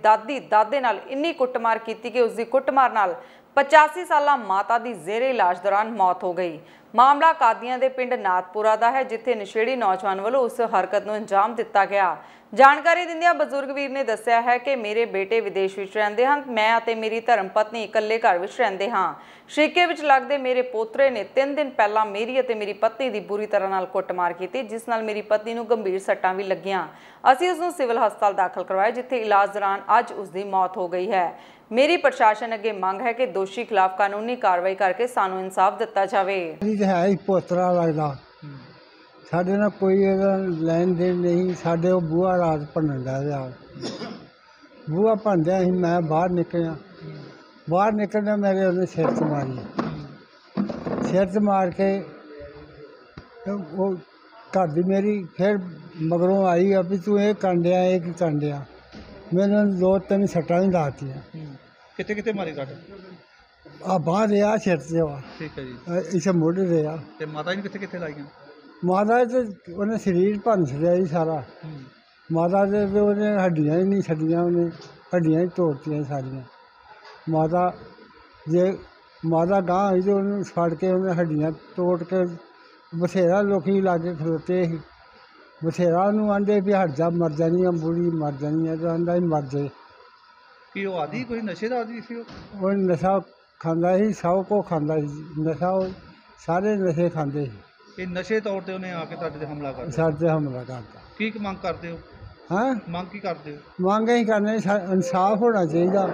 ਦਾਦੇ ਨਾਲ ਇੰਨੀ ਕੁੱਟਮਾਰ ਕੀਤੀ ਕਿ ਉਸ ਦੀ ਕੁੱਟਮਾਰ ਨਾਲ 85 ਸਾਲਾ ਮਾਤਾ ਦੀ ਜ਼ੇਰੇ ਇਲਾਜ ਦੌਰਾਨ ਮੌਤ ਹੋ ਗਈ। ਮਾਮਲਾ ਕਾਦੀਆਂ ਦੇ ਪਿੰਡ ਨਾਥਪੁਰਾ ਦਾ ਹੈ, ਜਿੱਥੇ ਨਸ਼ੇੜੀ ਨੌਜਵਾਨ ਵੱਲੋਂ ਉਸ ਹਰਕਤ ਨੂੰ ਅੰਜਾਮ ਦਿੱਤਾ ਗਿਆ। ਜਾਣਕਾਰੀ ਦਿੰਦਿਆਂ ਬਜ਼ੁਰਗ ਵੀਰ ਨੇ ਦੱਸਿਆ ਹੈ ਕਿ ਮੇਰੇ ਬੇਟੇ ਵਿਦੇਸ਼ ਵਿੱਚ ਰਹਿੰਦੇ ਹਨ, ਮੈਂ ਅਤੇ ਮੇਰੀ ਧਰਮ ਪਤਨੀ ਇਕੱਲੇ ਘਰ ਵਿੱਚ ਰਹਿੰਦੇ ਹਾਂ। ਸ਼ਰੀਕੇ ਵਿੱਚ ਲੱਗਦੇ ਮੇਰੇ ਪੋਤਰੇ ਨੇ 3 ਦਿਨ ਪਹਿਲਾਂ ਮੇਰੀ ਅਤੇ ਮੇਰੀ ਪਤਨੀ ਦੀ ਬੁਰੀ ਤਰ੍ਹਾਂ ਨਾਲ ਕੁੱਟਮਾਰ ਕੀਤੀ, ਜਿਸ ਨਾਲ ਮੇਰੀ ਪਤਨੀ ਨੂੰ ਗੰਭੀਰ ਸੱਟਾਂ ਵੀ ਲੱਗੀਆਂ। ਅਸੀਂ ਉਸ ਨੂੰ ਸਿਵਲ ਹਸਪਤਾਲ ਦਾਖਲ ਕਰਵਾਇਆ, ਜਿੱਥੇ ਇਲਾਜ ਦੌਰਾਨ ਅੱਜ ਉਸ ਦੀ ਮੌਤ ਹੋ ਗਈ ਹੈ। ਮੇਰੀ ਪ੍ਰਸ਼ਾਸਨ ਅੱਗੇ ਮੰਗ ਹੈ ਕਿ ਦੋਸ਼ੀ ਖਿਲਾਫ ਕਾਨੂੰਨੀ ਕਾਰਵਾਈ ਕਰਕੇ ਸਾਨੂੰ ਇਨਸਾਫ ਦਿੱਤਾ ਜਾਵੇ। ਹੈ ਹੀ ਪੋਤਰਾ ਲੱਗਦਾ, ਸਾਡੇ ਨਾਲ ਕੋਈ ਇਹਦਾ ਲੈਣ ਦੇਣ ਨਹੀਂ। ਸਾਡੇ ਉਹ ਬੂਹਾ ਰਾਤ ਭੰਨਣ ਦਾ ਰਿਹਾ, ਬੂਹਾ ਭੰਨਦਿਆਂ ਸੀ ਮੈਂ ਬਾਹਰ ਨਿਕਲਿਆ, ਬਾਹਰ ਨਿਕਲਦਾ ਮੇਰੇ ਉਹਨੇ ਸਿਰ 'ਚ ਮਾਰੀ, ਸਿਰ 'ਚ ਮਾਰ ਕੇ ਉਹ ਘਰ ਦੀ ਮੇਰੀ ਫਿਰ ਮਗਰੋਂ ਆਈ ਆ ਵੀ ਤੂੰ ਇਹ ਕੰਡਿਆ ਇਹ ਕੀ ਕੰਡਿਆ। ਮੈਨੂੰ 2-3 ਸੱਟਾਂ ਵੀ ਲਾਤੀਆਂ। ਕਿੱਥੇ ਕਿੱਥੇ ਮਾਰੀ ਕੱਟ? ਆ ਬਾਹਰ ਰਿਹਾ, ਸਿਰ 'ਤੇ ਵਾ। ਠੀਕ ਹੈ ਜੀ। ਇਸੇ ਮੋਢੇ ਰਿਹਾ। ਤੇ ਮਾਤਾ ਜੀ ਕਿੱਥੇ ਕਿੱਥੇ ਲਾਈਆਂ? ਮਾਤਾ ਤੇ ਉਹਨੇ ਸਰੀਰ ਭੰਨ ਛੱਡਿਆ ਜੀ ਸਾਰਾ। ਮਾਤਾ ਦੇ ਉਹਨੇ ਹੱਡੀਆਂ ਹੀ ਨਹੀਂ ਛੱਡੀਆਂ, ਉਹਨੇ ਹੱਡੀਆਂ ਹੀ ਤੋੜਤੀਆਂ ਸਾਰੀਆਂ। ਮਾਤਾ ਜੇ ਮਾਤਾ ਗਾਂਹ ਹੋਈ ਤਾਂ ਉਹਨੂੰ ਫੜ ਕੇ ਉਹਨੇ ਹੱਡੀਆਂ ਤੋੜ ਕੇ, ਬਥੇਰਾ ਲੋਕੀ ਲਾਗੇ ਖਲੋਤੇ ਸੀ, ਬਥੇਰਾ ਉਹਨੂੰ ਆਂਦੇ ਵੀ ਹਟ ਜਾ, ਮਰ ਜਾਣੀ ਆ ਬੁੜੀ, ਮਰ ਜਾਣੀ ਆ, ਤਾਂ ਆਂਦਾ ਹੀ ਮਰ ਜੇ। ਕੀ ਉਹ ਆਦੀ ਕੋਈ ਨਸ਼ੇ ਦਾ ਆਦੀ ਸੀ? ਉਹ ਨਸ਼ਾ ਖਾਂਦਾ ਸੀ, ਸਭ ਕੁਛ ਖਾਂਦਾ ਸੀ ਨਸ਼ਾ, ਉਹ ਸਾਰੇ ਨਸ਼ੇ ਖਾਂਦੇ ਸੀ। ਇਹ ਨਸ਼ੇ ਤੌਰ ਤੇ ਉਹਨੇ ਆ ਕੇ ਤੁਹਾਡੇ ਤੇ ਹਮਲਾ ਕਰਤਾ? ਸਾਡੇ ਤੇ ਹਮਲਾ ਕਰਤਾ। ਕੀ ਮੰਗ ਕਰਦੇ ਹੋ? ਹਾਂ, ਮੰਗ ਕੀ ਕਰਦੇ ਹੋ? ਮੰਗ ਹੀ ਕਰਨੇ, ਇਨਸਾਫ ਹੋਣਾ ਚਾਹੀਦਾ,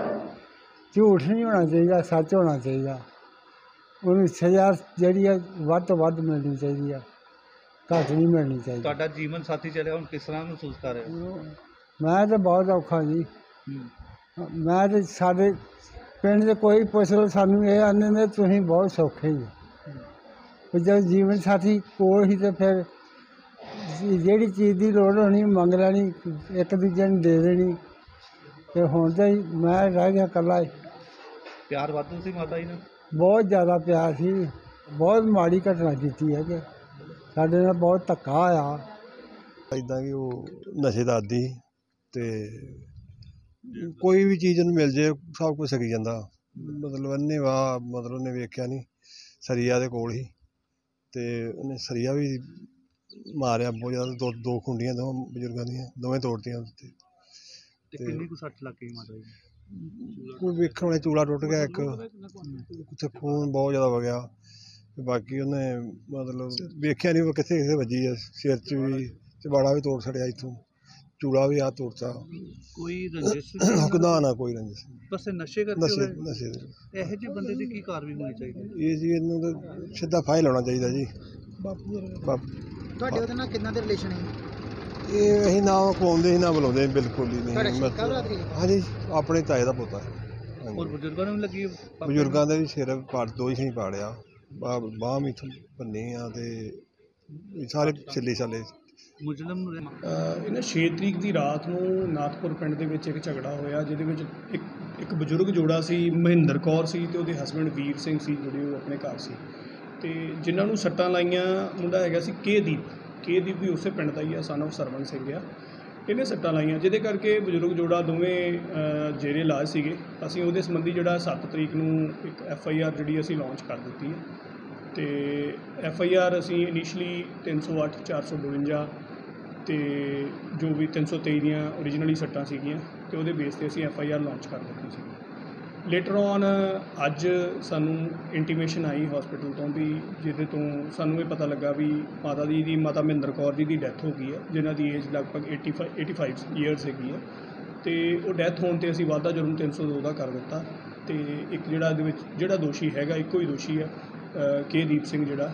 ਝੂਠ ਨਹੀਂ ਹੋਣਾ ਚਾਹੀਦਾ, ਸੱਚ ਹੋਣਾ ਚਾਹੀਦਾ। ਉਹਨੂੰ ਸਜ਼ਾ ਜਿਹੜੀ ਆ ਵੱਧ ਤੋਂ ਵੱਧ ਮਿਲਣੀ ਚਾਹੀਦੀ ਆ, ਘੱਟ ਨਹੀਂ ਮਿਲਣੀ ਚਾਹੀਦੀ। ਤੁਹਾਡਾ ਜੀਵਨ ਸਾਥੀ ਚੱਲਿਆ, ਹੁਣ ਕਿਸ ਤਰ੍ਹਾਂ ਮਹਿਸੂਸ ਕਰ ਰਹੇ ਹੋ? ਮੈਂ ਤਾਂ ਬਹੁਤ ਔਖਾ ਜੀ। ਮੈਂ ਤਾਂ ਸਾਡੇ ਪਿੰਡ 'ਚ ਕੋਈ ਪੁੱਛ ਲਓ, ਸਾਨੂੰ ਇਹ ਆਂਦੇ ਨੇ ਤੁਸੀਂ ਬਹੁਤ ਸੌਖੇ ਜੀ। ਜਦ ਜੀਵਨ ਸਾਥੀ ਕੋਲ ਹੀ ਤਾਂ ਫਿਰ ਜਿਹੜੀ ਚੀਜ਼ ਦੀ ਲੋੜ ਹੋਣੀ ਮੰਗ ਲੈਣੀ, ਇੱਕ ਦੂਜੇ ਨੂੰ ਦੇ ਦੇਣੀ। ਅਤੇ ਹੁਣ ਤਾਂ ਮੈਂ ਰਹਿ ਗਿਆ ਇਕੱਲਾ। ਪਿਆਰ ਵਾਧੂ ਸੀ ਮਾਤਾ ਜੀ ਨਾਲ? ਬਹੁਤ ਜ਼ਿਆਦਾ ਪਿਆਰ ਸੀ। ਬਹੁਤ ਮਾੜੀ ਘਟਨਾ ਕੀਤੀ ਹੈ ਕਿ ਸਾਡੇ ਨਾਲ ਬਹੁਤ ਧੱਕਾ ਹੋਇਆ। ਇੱਦਾਂ ਕਿ ਉਹ ਨਸ਼ੇ ਦਾ ਆਦੀ ਅਤੇ ਕੋਈ ਵੀ ਚੀਜ਼ ਉਹਨੂੰ ਮਿਲ ਜੇ ਸਭ ਕੁਝ ਸਕੀ ਜਾਂਦਾ। ਮਤਲਬ ਅੰਨ੍ਹੇਵਾਹ, ਮਤਲਬ ਉਹਨੇ ਵੇਖਿਆ ਨਹੀਂ, ਸਰੀਆ ਦੇ ਕੋਲ ਹੀ, ਅਤੇ ਉਹਨੇ ਸਰੀਆ ਵੀ ਮਾਰਿਆ ਬਹੁਤ ਜ਼ਿਆਦਾ। ਦੋ ਖੁੰਡੀਆਂ ਦੋਵਾਂ ਬਜ਼ੁਰਗਾਂ ਦੀਆਂ, ਦੋਵੇਂ ਤੋੜਤੀਆਂ ਉੱਤੇ। ਤੇ ਕਿੰਨੀ ਕੁ ਸੱਟ ਲੱਗ ਗਈ ਮਾਤਾ ਜੀ? ਕੋਈ ਵੇਖਣ ਵਾਲੇ ਚੂੜਾ ਟੁੱਟ ਗਿਆ ਇੱਕ, ਉੱਥੇ ਖੂਨ ਬਹੁਤ ਜ਼ਿਆਦਾ ਵਗਿਆ। ਬਾਕੀ ਉਹਨੇ ਮਤਲਬ ਵੇਖਿਆ ਨਹੀਂ ਉਹ ਕਿੱਥੇ ਕਿੱਥੇ ਵੱਜੀ ਹੈ, ਸਿਰ 'ਚ ਵੀ, ਚਬਾੜਾ ਵੀ ਤੋੜ ਛੱਡਿਆ, ਇੱਥੋਂ ਚੂੜਾ ਵੀ ਆ ਤੋੜਤਾ। ਕੋਈ ਰੰਜਿਸ਼? ਨਾ ਕੋਈ ਰੰਜਿਸ਼। ਬਸ ਨਸ਼ੇ ਕਰਕੇ? ਨਸ਼ੇ ਇਹੋ ਜਿਹੇ ਬੰਦੇ ਦੀ ਕੀ ਕਾਰਵਾਈ ਹੋਣੀ ਚਾਹੀਦੀ? ਇਹ ਜੀ ਇਹਨੂੰ ਤਾਂ ਸਿੱਧਾ ਫਾਇਲ ਲਾਉਣਾ ਚਾਹੀਦਾ ਜੀ। ਤੁਹਾਡੇ ਉਹਦੇ ਨਾਲ ਕਿੰਨਾ ਦੇ ਰਿਲੇਸ਼ਨ ਹੈ? ਇਹ ਅਸੀਂ ਨਾ ਖਵਾਉਂਦੇ ਸੀ ਨਾ ਬੁਲਾਉਂਦੇ, ਬਿਲਕੁਲ ਹੀ ਨਹੀਂ। ਹਾਂਜੀ, ਆਪਣੇ ਤਾਏ ਦਾ ਪੋਤਾ ਹੈ। ਹੋਰ ਬਜ਼ੁਰਗਾਂ ਨੂੰ ਲੱਗੀ? ਬਜ਼ੁਰਗਾਂ ਦੇ ਵੀ ਸਿਰ ਪਾੜ, 2 ਹੀ ਪਾੜਿਆ, ਬਾਂਹ ਵੀ ਇੱਥੋਂ ਭੰਨੀ ਆ, ਤੇ ਸਾਰੇ ਛਿੱਲੇ ਛਾਲੇ। ਮੁਜਰਮ ਨੂੰ ਇਹਨਾਂ 6 ਤਰੀਕ ਦੀ ਰਾਤ ਨੂੰ ਨਾਥਪੁਰ ਪਿੰਡ ਦੇ ਵਿੱਚ ਇੱਕ ਝਗੜਾ ਹੋਇਆ, ਜਿਹਦੇ ਵਿੱਚ ਇੱਕ ਬਜ਼ੁਰਗ ਜੋੜਾ ਸੀ, ਮਹਿੰਦਰ ਕੌਰ ਸੀ ਤੇ ਉਹਦੇ ਹਸਬੈਂਡ ਵੀਰ ਸਿੰਘ ਸੀ, ਜਿਹੜੇ ਉਹ ਆਪਣੇ ਘਰ ਸੀ, ਤੇ ਜਿਨ੍ਹਾਂ ਨੂੰ ਸੱਟਾਂ ਲਾਈਆਂ ਮੁੰਡਾ ਹੈਗਾ ਸੀ ਕੇਦੀਪ ਵੀ ਉਸੇ ਪਿੰਡ ਦਾ ਹੀ ਆ, ਸਨ ਆਫ ਸਰਵਨ ਸਿੰਘ ਆ। ਇਹਨੇ ਸੱਟਾਂ ਲਾਈਆਂ, ਜਿਹਦੇ ਕਰਕੇ ਬਜ਼ੁਰਗ ਜੋੜਾ ਦੋਵੇਂ ਜੇਰੇ ਇਲਾਜ ਸੀਗੇ। ਅਸੀਂ ਉਹਦੇ ਸੰਬੰਧੀ ਜਿਹੜਾ 7 ਤਰੀਕ ਨੂੰ ਇੱਕ FIR ਜਿਹੜੀ ਅਸੀਂ ਲਾਂਚ ਕਰ ਦਿੱਤੀ ਹੈ, ਤੇ FIR ਅਸੀਂ ਇਨੀਸ਼ੀਅਲੀ 308 452 ਤੇ ਜੋ ਵੀ 323 ਦੀਆਂ ਓਰੀਜਨਲੀ ਸੱਟਾਂ ਸੀਗੀਆਂ, ਤੇ ਉਹਦੇ ਬੇਸ 'ਤੇ ਅਸੀਂ FIR ਲਾਂਚ ਕਰ ਦਿੱਤੀ ਸੀ। ਲੇਟਰ ਔਨ ਅੱਜ ਸਾਨੂੰ ਇੰਟੀਮੇਸ਼ਨ ਆਈ ਹਸਪੀਟਲ ਤੋਂ ਵੀ, ਜਿਹਦੇ ਤੋਂ ਸਾਨੂੰ ਇਹ ਪਤਾ ਲੱਗਾ ਵੀ ਮਾਤਾ ਮਹਿੰਦਰ ਕੌਰ ਜੀ ਦੀ ਡੈਥ ਹੋ ਗਈ ਹੈ, ਜਿਨ੍ਹਾਂ ਦੀ ਏਜ ਲਗਭਗ 85 ਈਅਰਸ ਹੈਗੀ ਹੈ। ਤੇ ਉਹ ਡੈਥ ਹੋਣ 'ਤੇ ਅਸੀਂ ਵਾਧਾ ਜੁਰਮ 302 ਦਾ ਕਰ ਦਿੱਤਾ, ਤੇ ਇੱਕ ਜਿਹੜਾ ਇਹਦੇ ਵਿੱਚ ਜਿਹੜਾ ਦੋਸ਼ੀ ਹੈਗਾ, ਇੱਕੋ ਹੀ ਦੋਸ਼ੀ ਹੈ ਕੇਦੀਪ ਸਿੰਘ, ਜਿਹੜਾ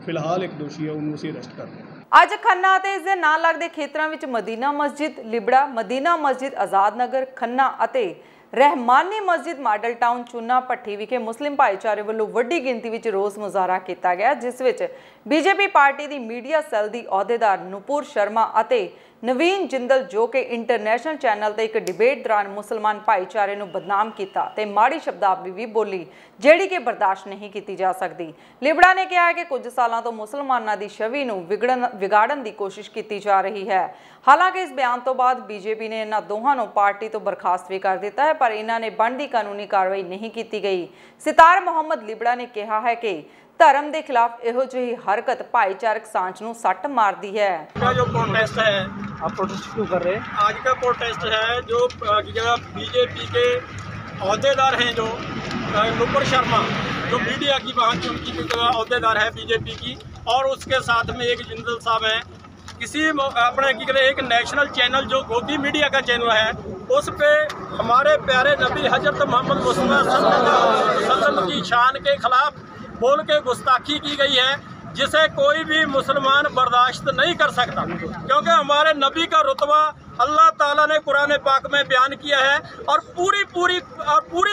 ਫਿਲਹਾਲ ਇੱਕ ਦੋਸ਼ੀ ਹੈ, ਉਹਨੂੰ ਅਸੀਂ ਅਰੈਸਟ ਕਰ ਲਿਆ। ਅੱਜ ਖੰਨਾ ਅਤੇ ਇਸ ਦੇ ਨਾਲ ਲੱਗਦੇ ਖੇਤਰਾਂ ਵਿੱਚ ਮਦੀਨਾ ਮਸਜਿਦ ਲਿਬੜਾ, ਮਦੀਨਾ ਮਸਜਿਦ ਆਜ਼ਾਦ ਨਗਰ ਖੰਨਾ ਅਤੇ ਰਹਿਮਾਨੀ ਮਸਜਿਦ ਮਾਡਲ ਟਾਊਨ ਚੂਨਾ ਭੱਠੀ ਵਿਖੇ ਮੁਸਲਿਮ ਭਾਈਚਾਰੇ ਵੱਲੋਂ ਵੱਡੀ ਗਿਣਤੀ ਵਿੱਚ ਰੋਸ ਮੁਜ਼ਾਹਰਾ ਕੀਤਾ ਗਿਆ, ਜਿਸ ਵਿੱਚ BJP ਪਾਰਟੀ ਦੀ ਮੀਡੀਆ ਸੈੱਲ ਦੀ ਅਹੁਦੇਦਾਰ ਨੂਪੁਰ ਸ਼ਰਮਾ ਅਤੇ ਨਵੀਨ ਜਿੰਦਲ ਜੋ ਕਿ ਇੰਟਰਨੈਸ਼ਨਲ ਚੈਨਲ ਤੇ ਇੱਕ ਡਿਬੇਟ ਦੌਰਾਨ ਮੁਸਲਮਾਨ ਭਾਈਚਾਰੇ ਨੂੰ ਬਦਨਾਮ ਕੀਤਾ ਤੇ ਮਾੜੀ ਸ਼ਬਦਾਵਲੀ ਵੀ ਬੋਲੀ ਜਿਹੜੀ ਕਿ ਬਰਦਾਸ਼ਤ ਨਹੀਂ ਕੀਤੀ ਜਾ ਸਕਦੀ। ਲਿਬੜਾ ਨੇ ਕਿਹਾ ਹੈ ਕਿ ਕੁਝ ਸਾਲਾਂ ਤੋਂ ਮੁਸਲਮਾਨਾਂ ਦੀ ਛਵੀ ਨੂੰ ਵਿਗਾੜਨ ਦੀ ਕੋਸ਼ਿਸ਼ ਕੀਤੀ ਜਾ ਰਹੀ ਹੈ। ਹਾਲਾਂਕਿ ਇਸ ਬਿਆਨ ਤੋਂ ਬਾਅਦ ਬੀਜੇਪੀ ਨੇ ਇਹਨਾਂ ਦੋਹਾਂ ਨੂੰ ਪਾਰਟੀ ਤੋਂ ਬਰਖਾਸਤ ਵੀ ਕਰ ਦਿੱਤਾ ਹੈ, ਪਰ ਇਹਨਾਂ ਨੇ ਬਣਦੀ ਕਾਨੂੰਨੀ ਕਾਰਵਾਈ नहीं की गई। सितार मोहम्मद लिबड़ा ने कहा है कि धर्म के खिलाफ इहो जी हरकत भाईचारक सांझ नूं सट मारती है। जो प्रोटेस्ट है, आप प्रोटेस्ट क्यों कर रहे हैं? आज का प्रोटेस्ट है जो बीजेपी के अहदेदार हैं, जो नुपुर शर्मा जो मीडिया की वहाँ की उनकी अहदेदार है बीजेपी की, और उसके साथ में एक जिंदल साहब हैं। किसी अपने की कहते एक नेशनल चैनल जो गोदी मीडिया का चैनल है, उस पे हमारे प्यारे नबी हजरत मोहम्मद मुस्तफा सल्लल्लाहु अलैहि वसल्लम की शान के खिलाफ बोल के गुस्ताखी की गई है, जिसे कोई भी मुसलमान बर्दाश्त नहीं कर सकता, क्योंकि हमारे नबी का रुतबा अल्लाह ताला ने कुरान पाक में बयान किया है, और पूरी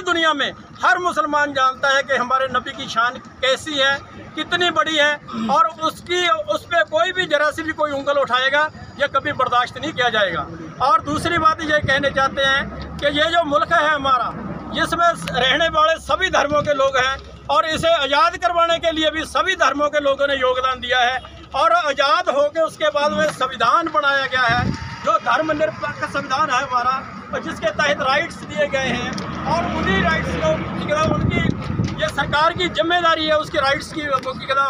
दुनिया में हर मुसलमान जानता है कि हमारे नबी की शान कैसी है, कितनी बड़ी है, और उस पर कोई भी जरा सी भी कोई उंगल उठाएगा ये कभी बर्दाश्त नहीं किया जाएगा। और दूसरी बात ये कहने चाहते हैं कि ये जो मुल्क है हमारा, इसमें रहने वाले सभी धर्मों के लोग हैं, और इसे आज़ाद करवाने के लिए भी सभी धर्मों के लोगों ने योगदान दिया है, और आज़ाद होकर उसके बाद में संविधान बनाया गया है जो धर्मनिरपेक्ष संविधान है हमारा, और जिसके तहत राइट्स दिए गए हैं, और उन्हीं राइट्स को उनकी ये सरकार की जिम्मेदारी है उसकी राइट्स की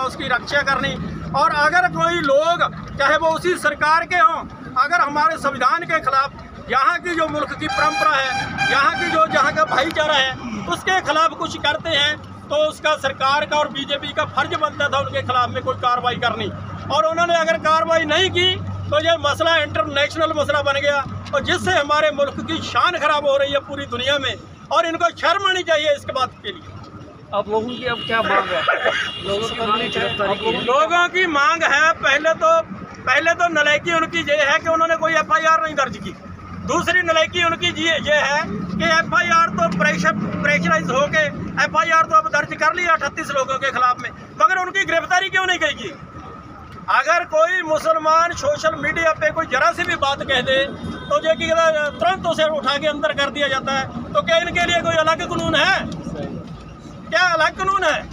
उसकी रक्षा करनी। और अगर कोई लोग चाहे वो उसी सरकार के हों, अगर हमारे संविधान के खिलाफ यहाँ की जो मुल्क की परंपरा है, जहाँ का भाईचारा है, उसके खिलाफ कुछ करते हैं, तो उसका सरकार का और बीजेपी का फर्ज बनता था उनके खिलाफ में कोई कार्रवाई करनी। और उन्होंने अगर कार्रवाई नहीं की तो ये मसला इंटरनेशनल मसला बन गया, और जिससे हमारे मुल्क की शान खराब हो रही है पूरी दुनिया में, और इनको शर्म आनी चाहिए इसके बात के लिए। आप लोगों की अब क्या मांग है? लोगों की मांग है, पहले तो नलायकी उनकी ये है कि उन्होंने कोई FIR नहीं दर्ज की। दूसरी नलायकी उनकी ये है कि FIR तो प्रेशराइज होके FIR तो अब दर्ज कर लिया 38 लोगों के खिलाफ में, मगर उनकी गिरफ्तारी क्यों नहीं की? अगर कोई मुसलमान सोशल मीडिया पे कोई जरा सी भी बात कह दे तो ये कि तुरंत उसे उठा के अंदर कर दिया जाता है। तो क्या इनके लिए कोई अलग कानून है? क्या अलग कानून है?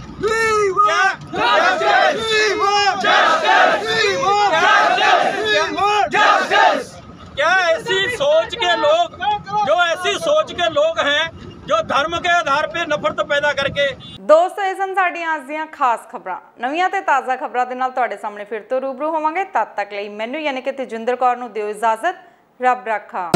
क्या ऐसी सोच के लोग हैं जो धर्म के आधार पे नफरत पैदा करके। दोस्तों, ਇਹ ਸਨ ਸਾਡੀਆਂ ਅੱਜ ਦੀਆਂ ਖਾਸ ਖਬਰਾਂ। ਨਵੀਆਂ ਤੇ ਤਾਜ਼ਾ ਖਬਰਾਂ ਦੇ ਨਾਲ ਤੁਹਾਡੇ ਸਾਹਮਣੇ ਫਿਰ ਤੋਂ ਰੂਬਰੂ ਹੋਵਾਂਗੇ। ਤਦ ਤੱਕ ਲਈ ਮੈਨੂੰ ਯਾਨੀ ਕਿ ਤੇਜਿੰਦਰ ਕੌਰ ਨੂੰ ਦਿਓ ਇਜਾਜ਼ਤ। ਰੱਬ ਰਾਖਾ।